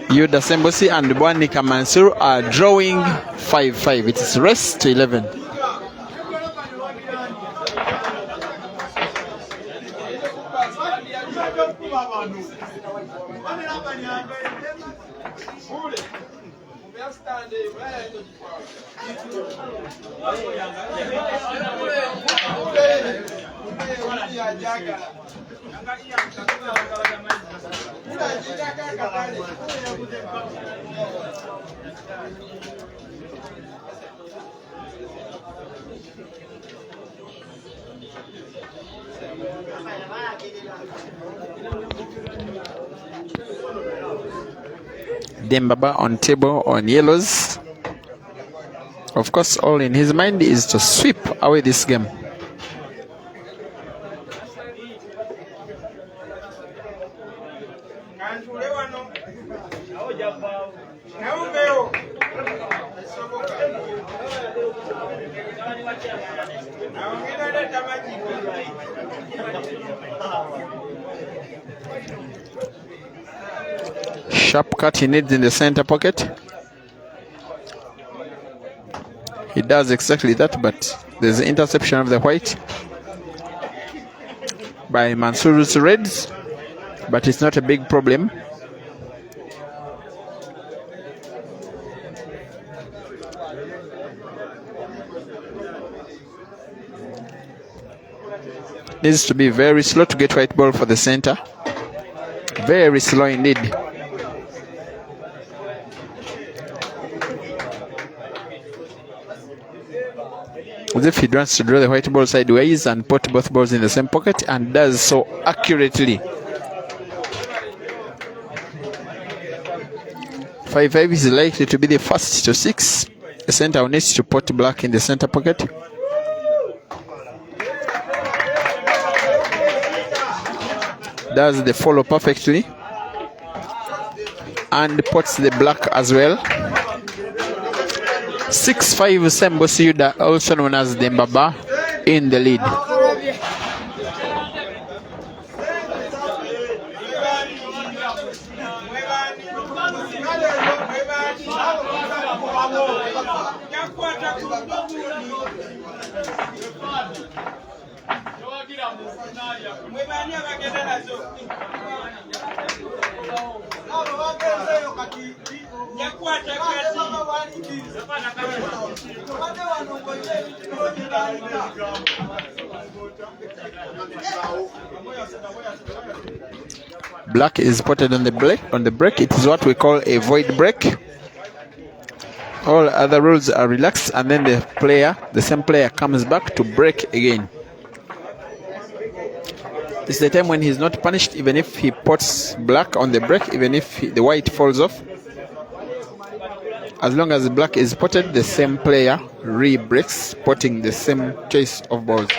Yuda Sembosi and Bwanika Mansoor are drawing 5-5. It is race to 11. Demba-Ba on table on yellows. Of course, all in his mind is to sweep away this game. Sharp cut he needs in the center pocket. He does exactly that, but there's the interception of the white by Mansoor's reds, but it's not a big problem. Needs to be very slow to get white ball for the center. Very slow indeed. As if he wants to draw the white ball sideways and put both balls in the same pocket, and does so accurately. 5-5 is likely to be the first to 6. The center needs to put black in the center pocket. Does the follow perfectly and puts the black as well. 6-5 Sembo Siyuda, also known as Demba-Ba, in the lead. Black is spotted on the break. It is what we call a void break. All other rules are relaxed, and then the same player comes back to break again. This is the time when he's not punished, even if he puts black on the break, even if the white falls off. As long as black is spotted, the same player re-breaks, spotting the same choice of balls.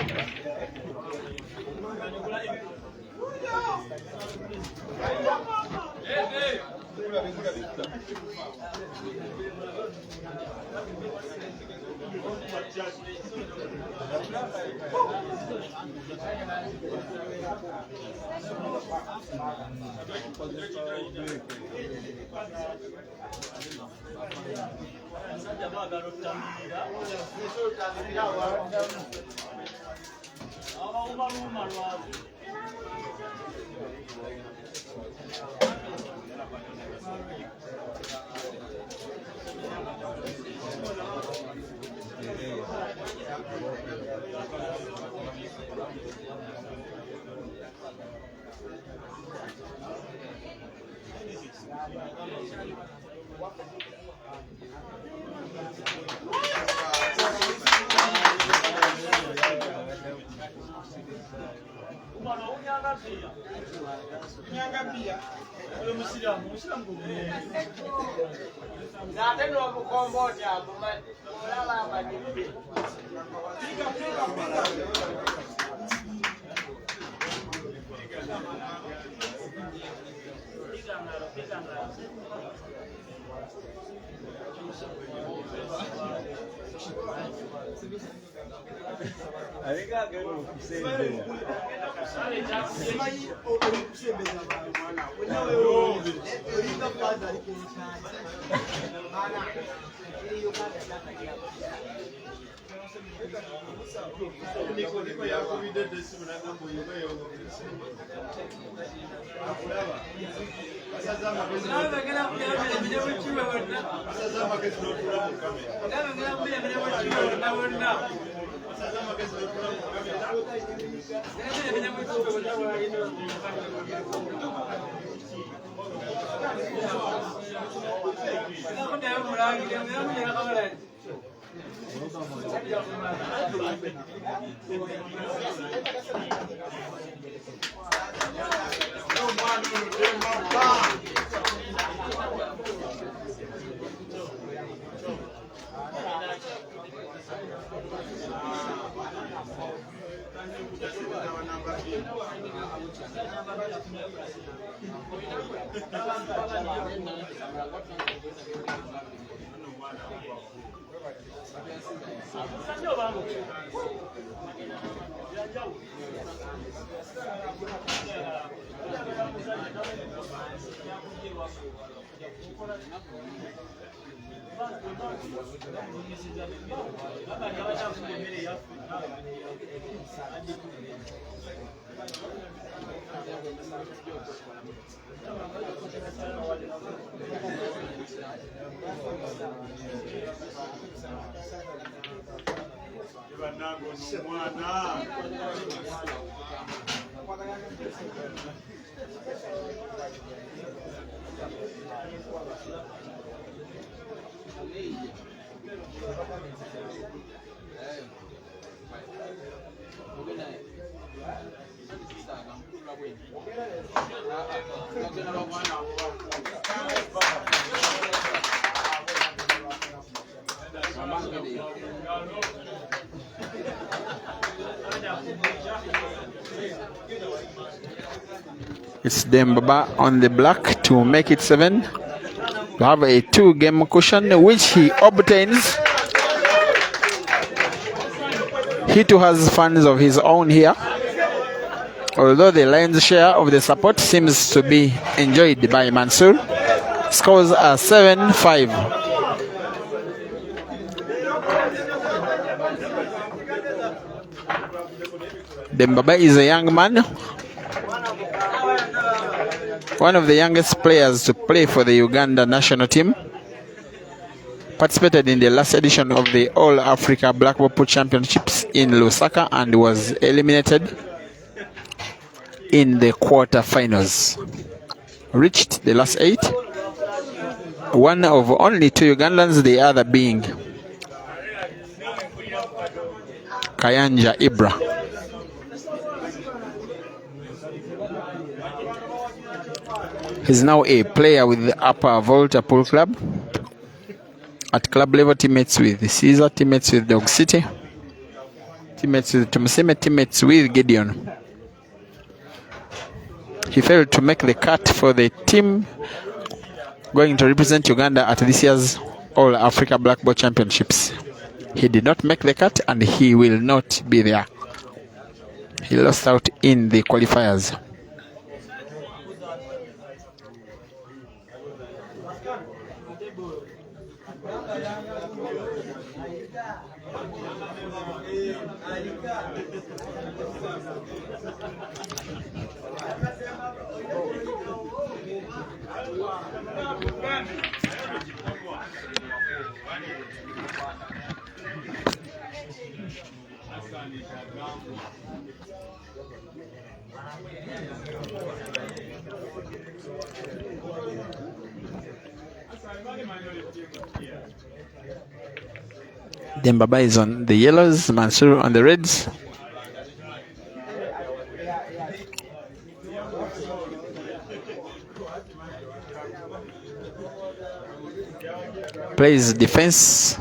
It's Demba-Ba on the black to make it 7. To have a 2-game cushion, which he obtains. He too has fans of his own here, although the lion's share of the support seems to be enjoyed by Mansoor. Scores are 7-5. Demba-Ba is a young man, one of the youngest players to play for the Uganda national team. Participated in the last edition of the All Africa Black Ball Championships in Lusaka and was eliminated in the quarter-finals. Reached the last 8. One of only 2 Ugandans, the other being Kayanja Ibra. He's now a player with the Upper Volta Pool Club. At club level, teammates with Caesar, teammates with Dog City, teammates with Tumusime, teammates with Gideon. He failed to make the cut for the team going to represent Uganda at this year's All Africa Black Ball Championships. He did not make the cut and he will not be there. He lost out in the qualifiers. Demba-Ba is on the yellows, Mansoor on the reds. Plays defense.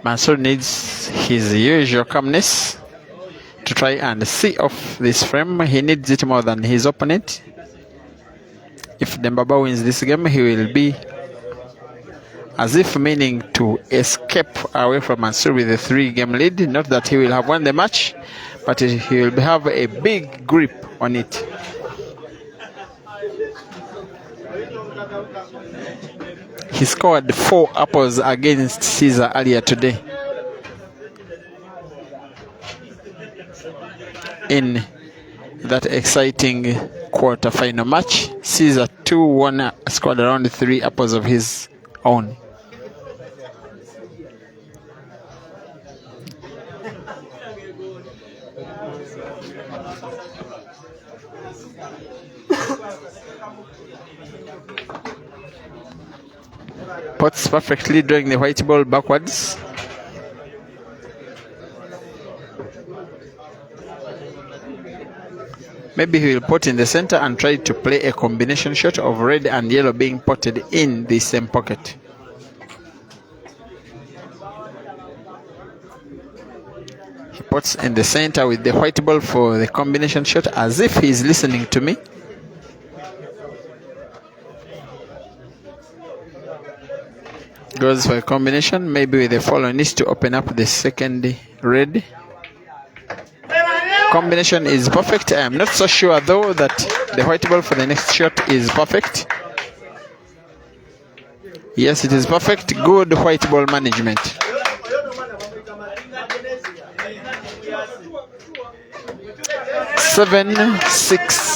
Mansoor needs his usual calmness to try and see off this frame. He needs it more than his opponent. If Demba-Ba wins this game, he will be as if meaning to escape away from Mansoor with a 3-game lead. Not that he will have won the match, but he will have a big grip on it. He scored 4 apples against Caesar earlier today in that exciting quarter-final match. Caesar 2-1 scored around 3 apples of his own. Pots perfectly drawing the white ball backwards. Maybe he will pot in the center and try to play a combination shot of red and yellow being potted in the same pocket. He pots in the center with the white ball for the combination shot as if he is listening to me. Goes for a combination, maybe with the follow needs to open up the second red. Combination is perfect. I am not so sure though that the white ball for the next shot is perfect. Yes, it is perfect. Good white ball management. Seven, 6.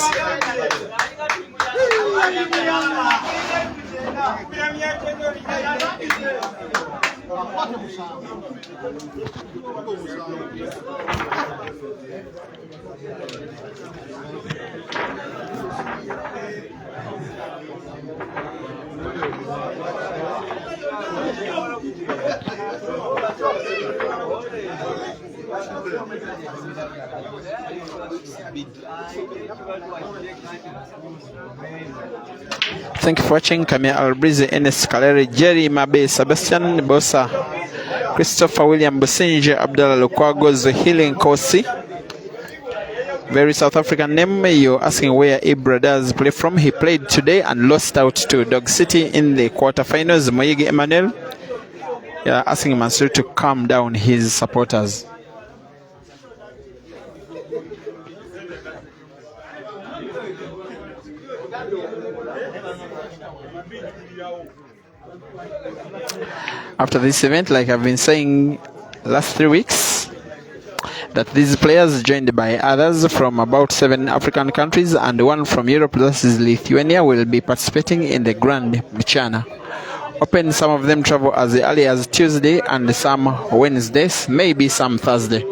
Thank you for watching. Kamia Albrizi, Enes Kaleri, Jerry Mabe, Sebastian Bosa, Christopher William Businje, Abdallah Lukwago, Zohili Nkosi. Very South African name. You're asking where Ibra does play from. He played today and lost out to Dog City in the quarterfinals. Moyegi Emmanuel. Yeah, asking Mansoor to calm down his supporters. After this event, like I've been saying last 3 weeks, that these players joined by others from about 7 African countries and 1 from Europe, that is Lithuania, will be participating in the Grand Mchana Open. Some of them travel as early as Tuesday and some Wednesdays, maybe some Thursday.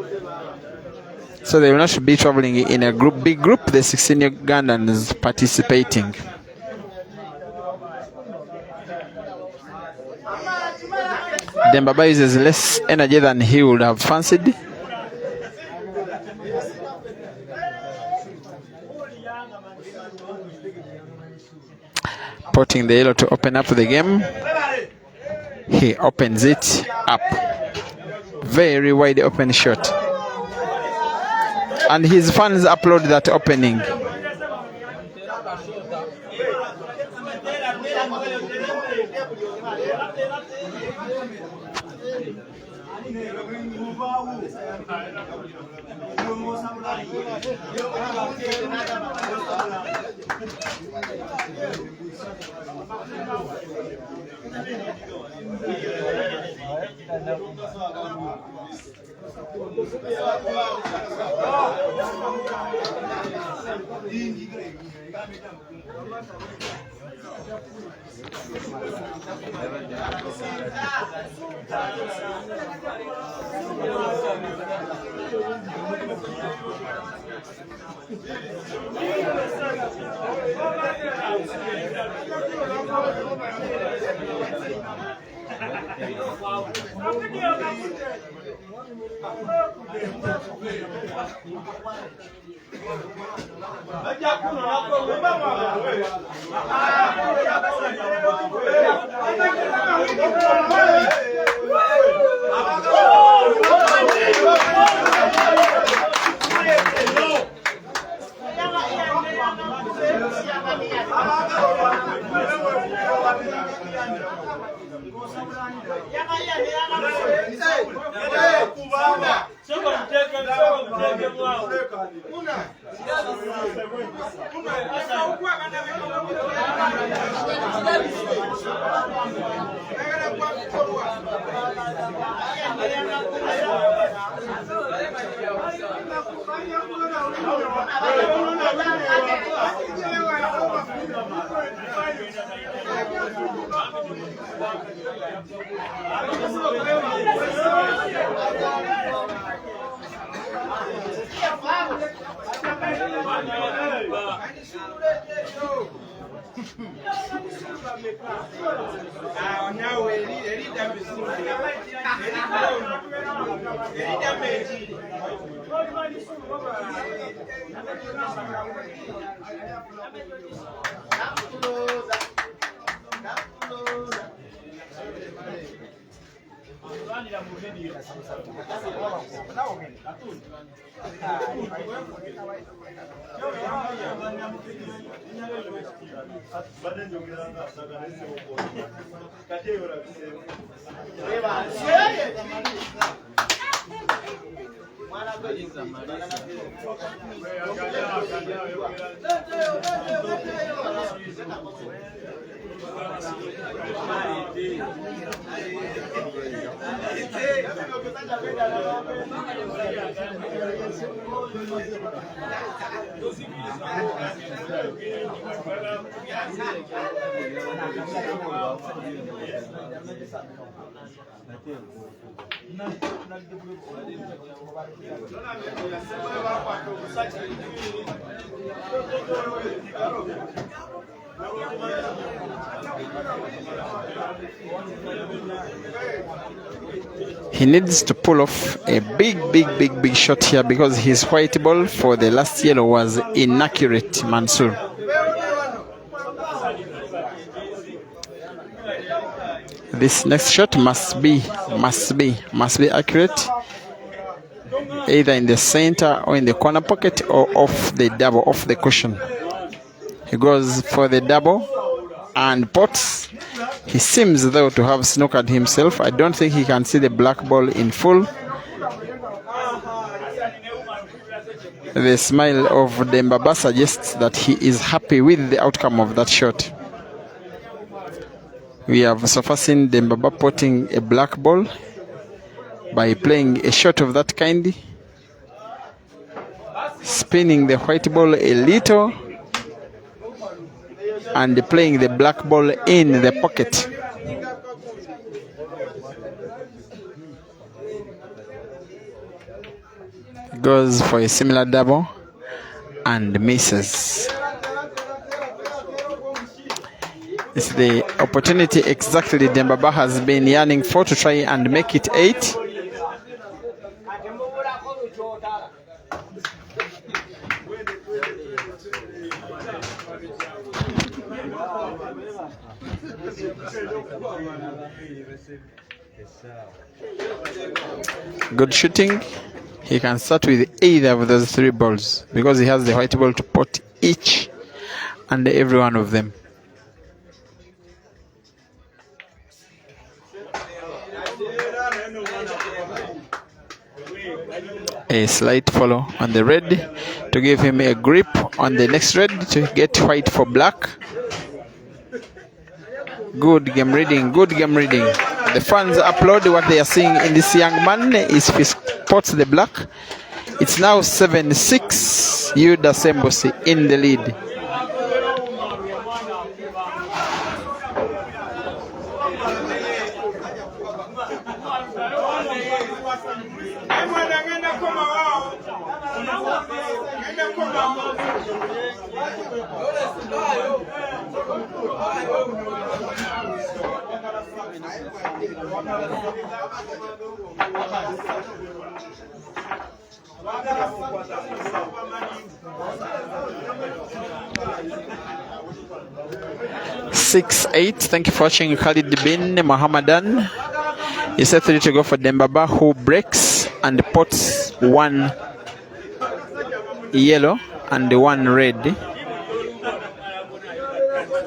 So they will not be traveling in a big group. The 16 Ugandans participating. Demba-Ba uses less energy than he would have fancied. putting the yellow to open up the game. He opens it up. Very wide open shot. And his fans upload that opening. He needs to pull off a big shot here because his white ball for the last yellow was inaccurate, Mansoor. This next shot must be accurate, either in the center or in the corner pocket or off the double, off the cushion. He goes for the double and pots. He seems though to have snookered himself. I don't think he can see the black ball in full. The smile of Demba-Ba suggests that he is happy with the outcome of that shot. We have so far seen Demba-Ba potting a black ball by playing a shot of that kind, spinning the white ball a little and playing the black ball in the pocket. Goes for a similar double and misses. It's the opportunity exactly Demba-Ba has been yearning for, to try and make it 8. Good shooting. He can start with either of those 3 balls because he has the white ball to pot each and every one of them. A slight follow on the red to give him a grip on the next red to get white for black. Good game reading, good game reading. The fans applaud what they are seeing in this young man. If he spots the black, it's now 7-6. Yuda Sembosi in the lead. Six, 8. Thank you for watching. Khalid bin Mohammedan. He said 3 to go for Demba-Ba, who breaks and pots 1 yellow and 1 red.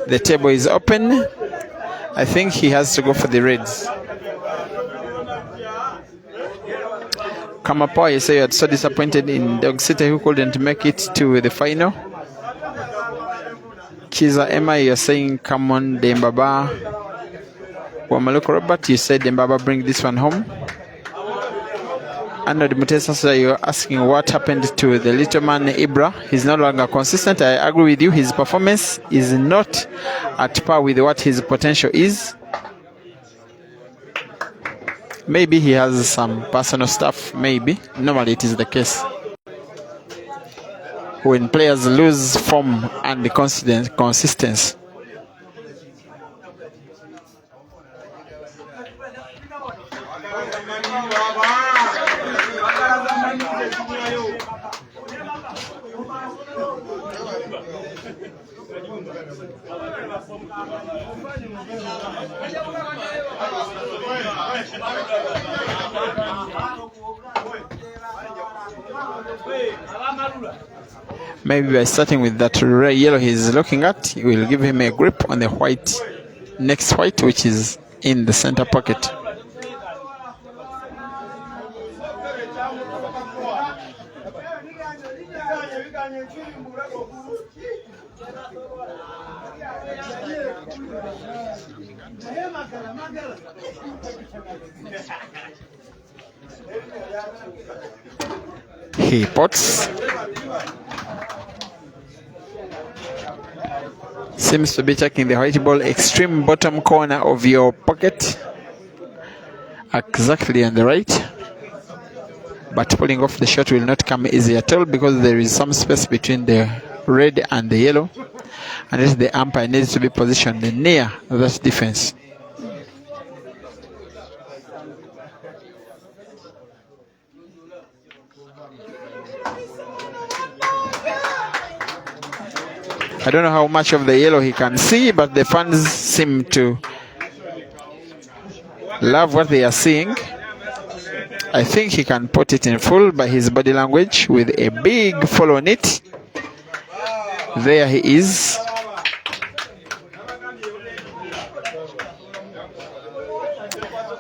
The table is open. I think he has to go for the reds. Kamapo, you say you are so disappointed in Dog City who couldn't make it to the final. Kiza Emma, you're saying come on Demba-Ba. Wamaluko Robert, you said Demba-Ba bring this one home. Arnold Mutesa, you're asking what happened to the little man Ibra. He's no longer consistent. I agree with you. His performance is not at par with what his potential is. Maybe he has some personal stuff, maybe. Normally it is the case. When players lose form and consistency. Maybe by starting with that red yellow he's looking at, it will give him a grip on the white, next white, which is in the center pocket. He pots. Seems to be checking the white ball extreme bottom corner of your pocket, exactly on the right, but pulling off the shot will not come easy at all because there is some space between the red and the yellow, and the umpire needs to be positioned near that defense. I don't know how much of the yellow he can see, but the fans seem to love what they are seeing. I think he can put it in full by his body language with a big follow on it. There he is.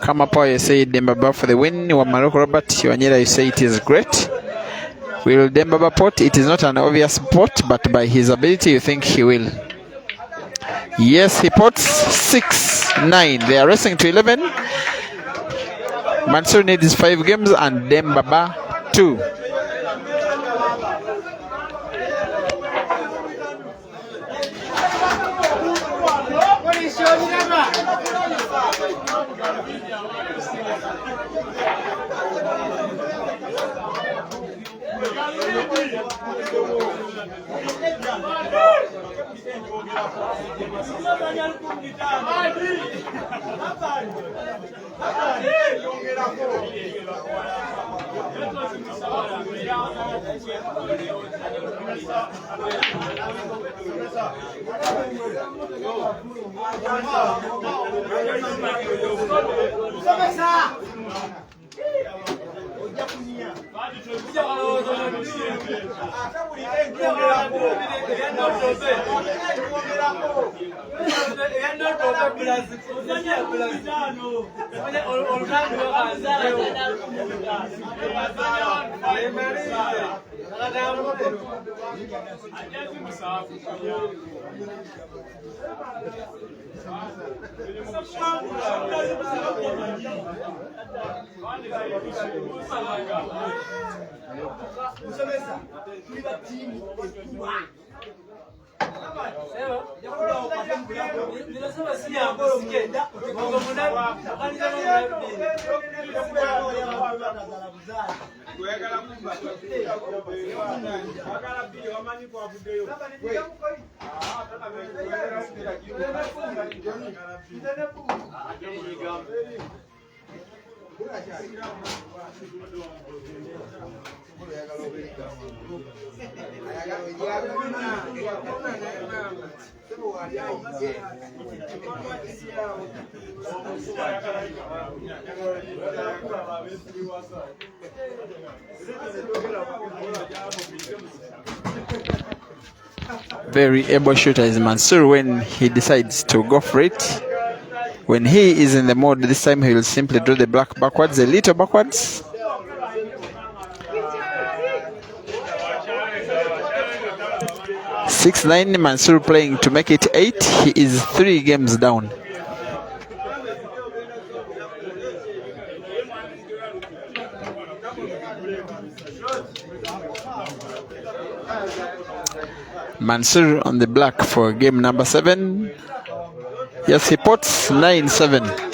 Kamapo, you say Demba-Ba for the win. Wamaluko Robert Wanyera, you say it is great. Will Demba-Ba pot? It is not an obvious pot, but by his ability you think he will. Yes, he pots 6-9. They are racing to 11. Mansoor needs 5 games and Demba-Ba 2. Very able shooter is Mansoor when he decides to go for it. When he is in the mode, this time he will simply draw the black backwards, a little backwards. Six 9, Mansoor playing to make it 8. He is 3 games down. Mansoor on the black for game number 7. Yes, he puts 9-7.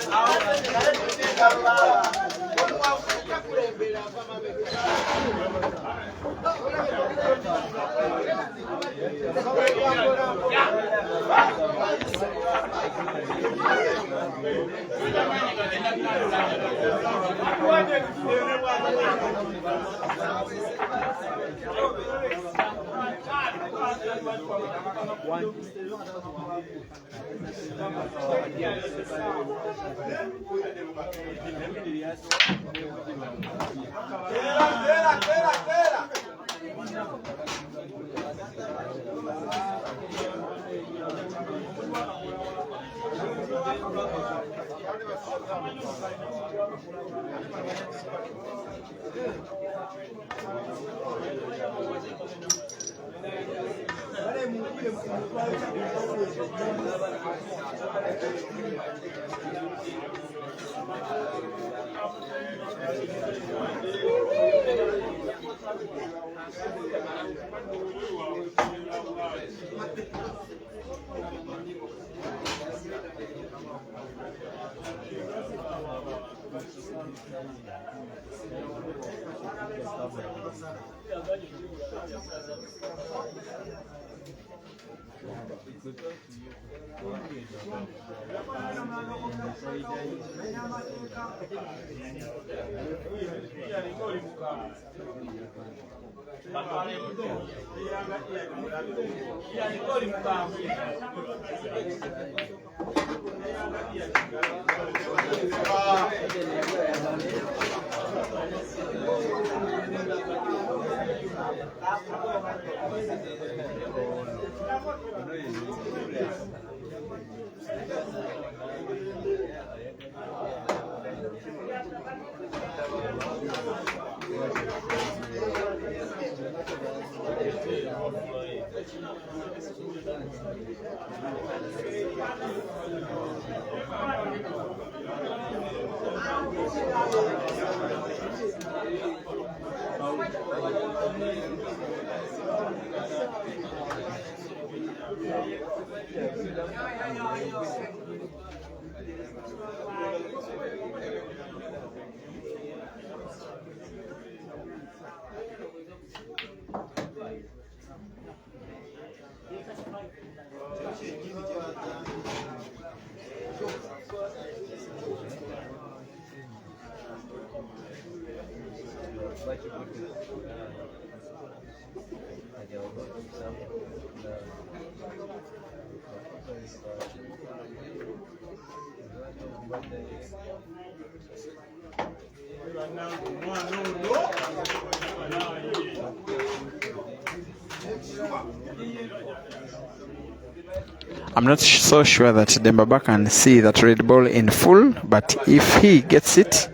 I'm not so sure that Demba-Ba can see that red ball in full, but if he gets it,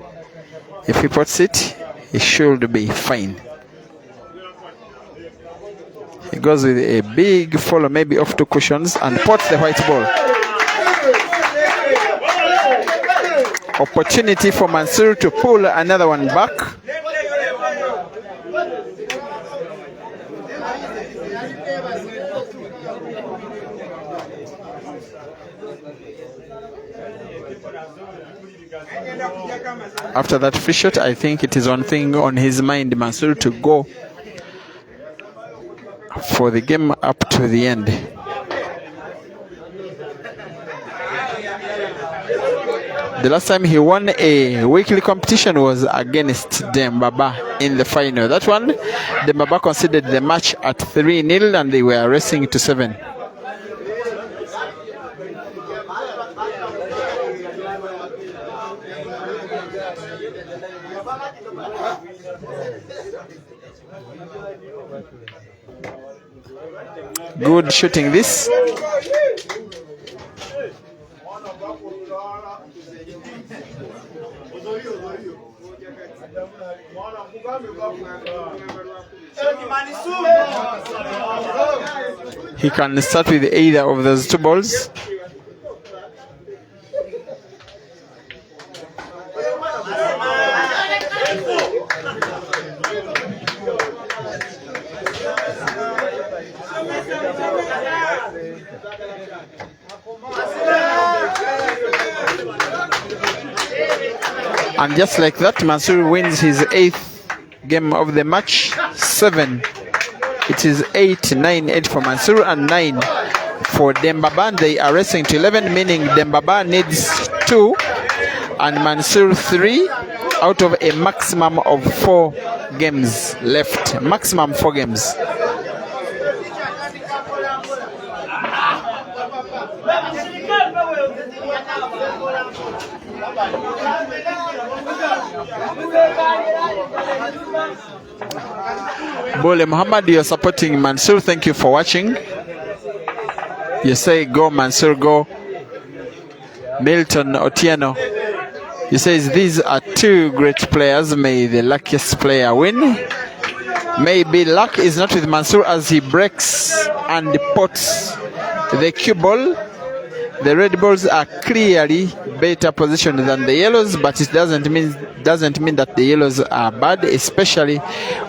if he puts it, he should be fine. He goes with a big follow, maybe off two cushions, and puts the white ball. Opportunity for Mansoor to pull another one back. After that free shot, I think it is one thing on his mind, Mansoor, to go for the game up to the end. The last time he won a weekly competition was against Demba-Ba in the final. That one, Demba-Ba considered the match at 3-0 and they were racing to 7. Good shooting this. He can start with either of those two balls. And just like that, Mansoor wins his 8th game of the match, 7. It is 8, 9, 8 for Mansoor and 9 for Demba-Ba. They are racing to 11, meaning Demba-Ba needs 2 and Mansoor 3 out of a maximum of 4 games left. Maximum 4 games. Bole Muhammad, you're supporting Mansoor. Thank you for watching. You say go Mansoor, go. Milton Otieno, he says these are 2 great players. May the luckiest player win. Maybe luck is not with Mansoor as he breaks and pots the cue ball. The red balls are clearly better positioned than the yellows, but it doesn't mean that the yellows are bad, especially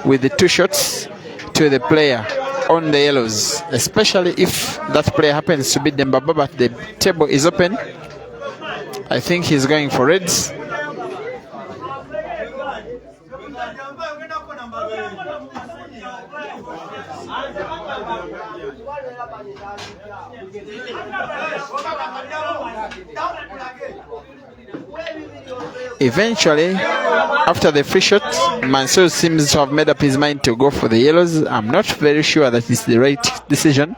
with the 2 shots to the player on the yellows, especially if that player happens to be Demba-Ba, but the table is open. I think he's going for reds. Eventually, after the free shot, Mansoor seems to have made up his mind to go for the yellows. I'm not very sure that it's the right decision,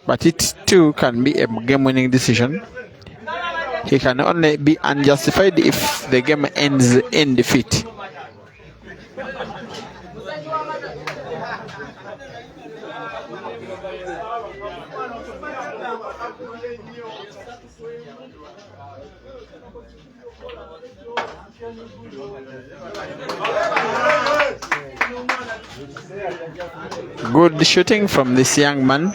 but it too can be a game-winning decision. He can only be unjustified if the game ends in defeat. Good shooting from this young man.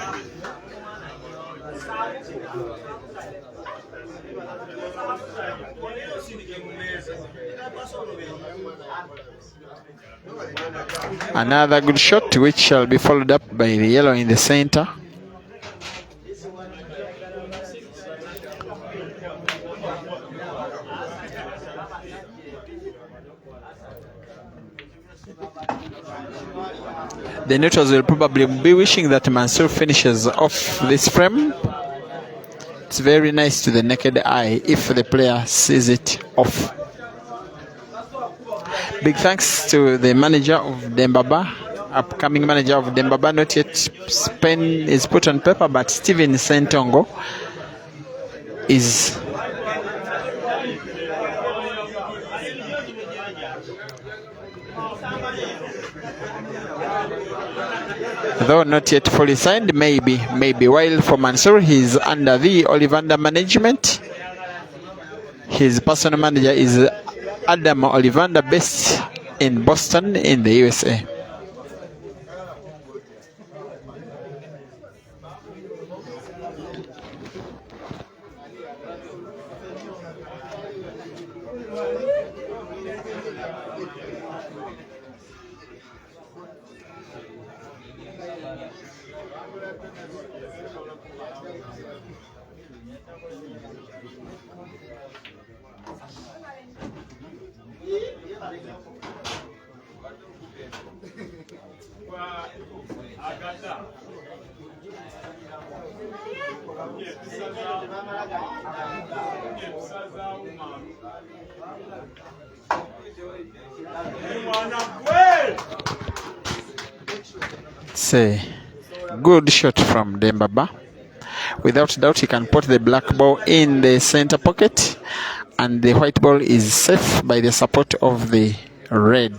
Another good shot which shall be followed up by the yellow in the center. The neutrals will probably be wishing that Mansoor finishes off this frame. It's very nice to the naked eye if the player sees it off. Big thanks to the manager of Demba-Ba, upcoming manager of Demba-Ba. Not yet pen is put on paper, but Steven Sentongo is though not yet fully signed, maybe. While for Mansoor, he's under the Ollivander management. His personal manager is Adam Ollivander, based in Boston in the USA. It's a good shot from Demba-Ba. Without doubt, he can put the black ball in the center pocket, and the white ball is safe by the support of the red.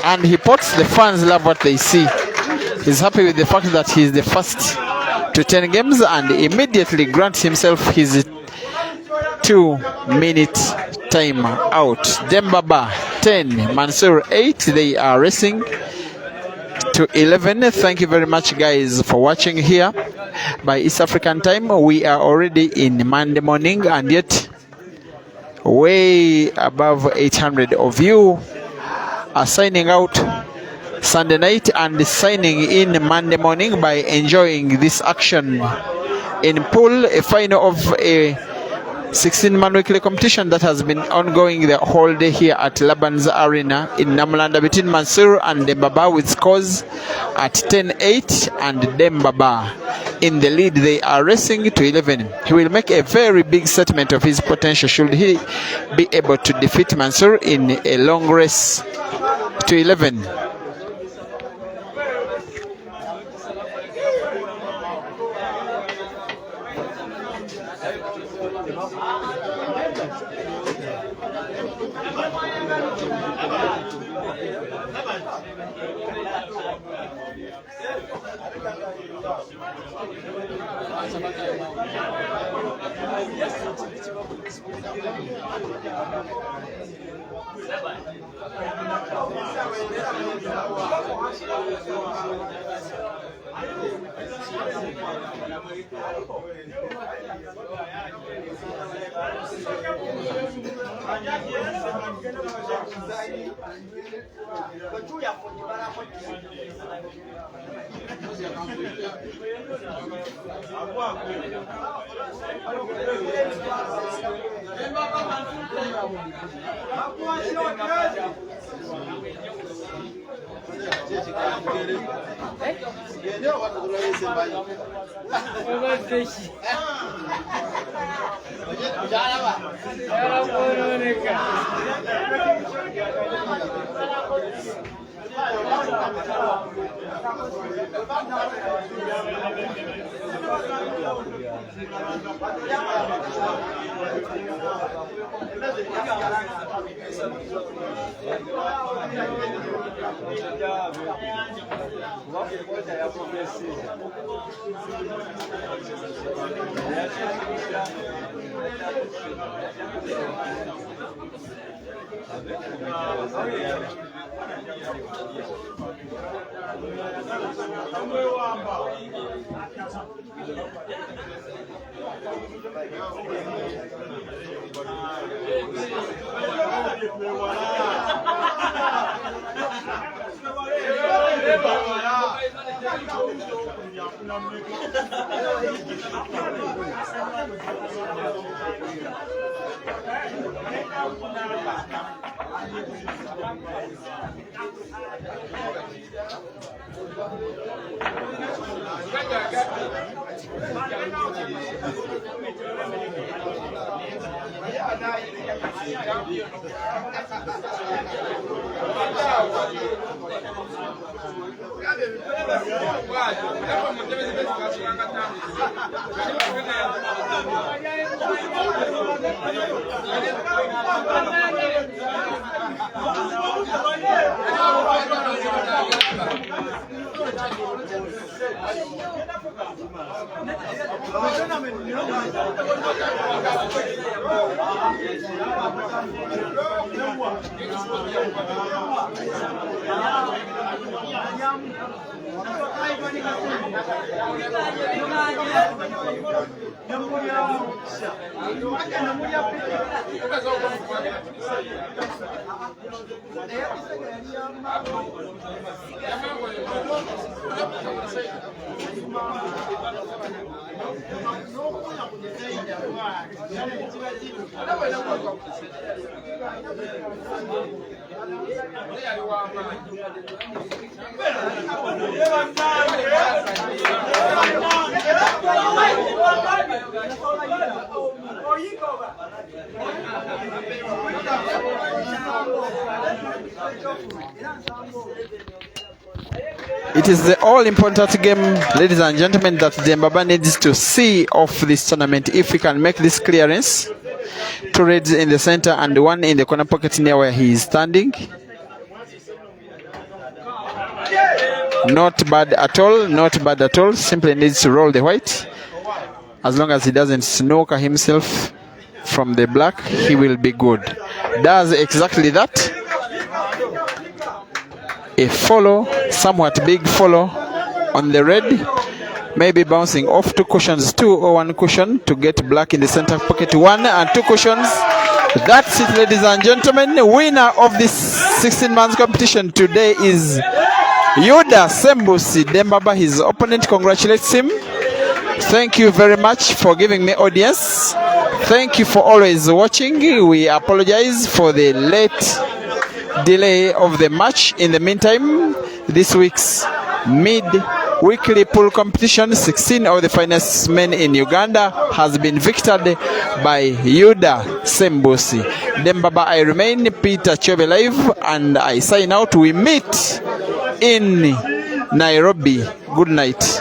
And he puts, the fans love what they see. He's happy with the fact that he's the first to 10 games and immediately grants himself his 2-minute time out. Demba-Ba 10, Mansoor 8. They are racing to 11. Thank you very much, guys, for watching here by East African time. We are already in Monday morning, and yet way above 800 of you are signing out Sunday night and signing in Monday morning by enjoying this action in pool, a final of a 16-man weekly competition that has been ongoing the whole day here at Laban'S Arena in Namulanda between Mansoor and Demba-Ba, with scores at 10-8 and Demba-Ba in the lead. They are racing to 11. He will make a very big statement of his potential should he be able to defeat Mansoor in a long race to 11. It is the all-important game, ladies and gentlemen, that Demba-Ba needs to see of this tournament. If we can make this clearance, 2 reds in the center and 1 in the corner pocket near where he is standing. Not bad at all, not bad at all. Simply needs to roll the white. As long as he doesn't snooker himself from the black, he will be good. Does exactly that. A follow, somewhat big follow on the red, maybe bouncing off 2 cushions, 2 or 1 cushion to get black in the center pocket, 1 and 2 cushions. That's it, ladies and gentlemen. The winner of this 16-man competition today is Yuda Sembusi. Demba-Ba, his opponent, congratulates him. Thank you very much for giving me audience. Thank you for always watching. We apologize for the late delay of the match. In the meantime, this week's mid-weekly pool competition, 16 of the finest men in Uganda has been victored by Yuda Sembusi. Demba-Ba, I remain Peter Chobe Live, and I sign out. We meet in Nairobi. Good night.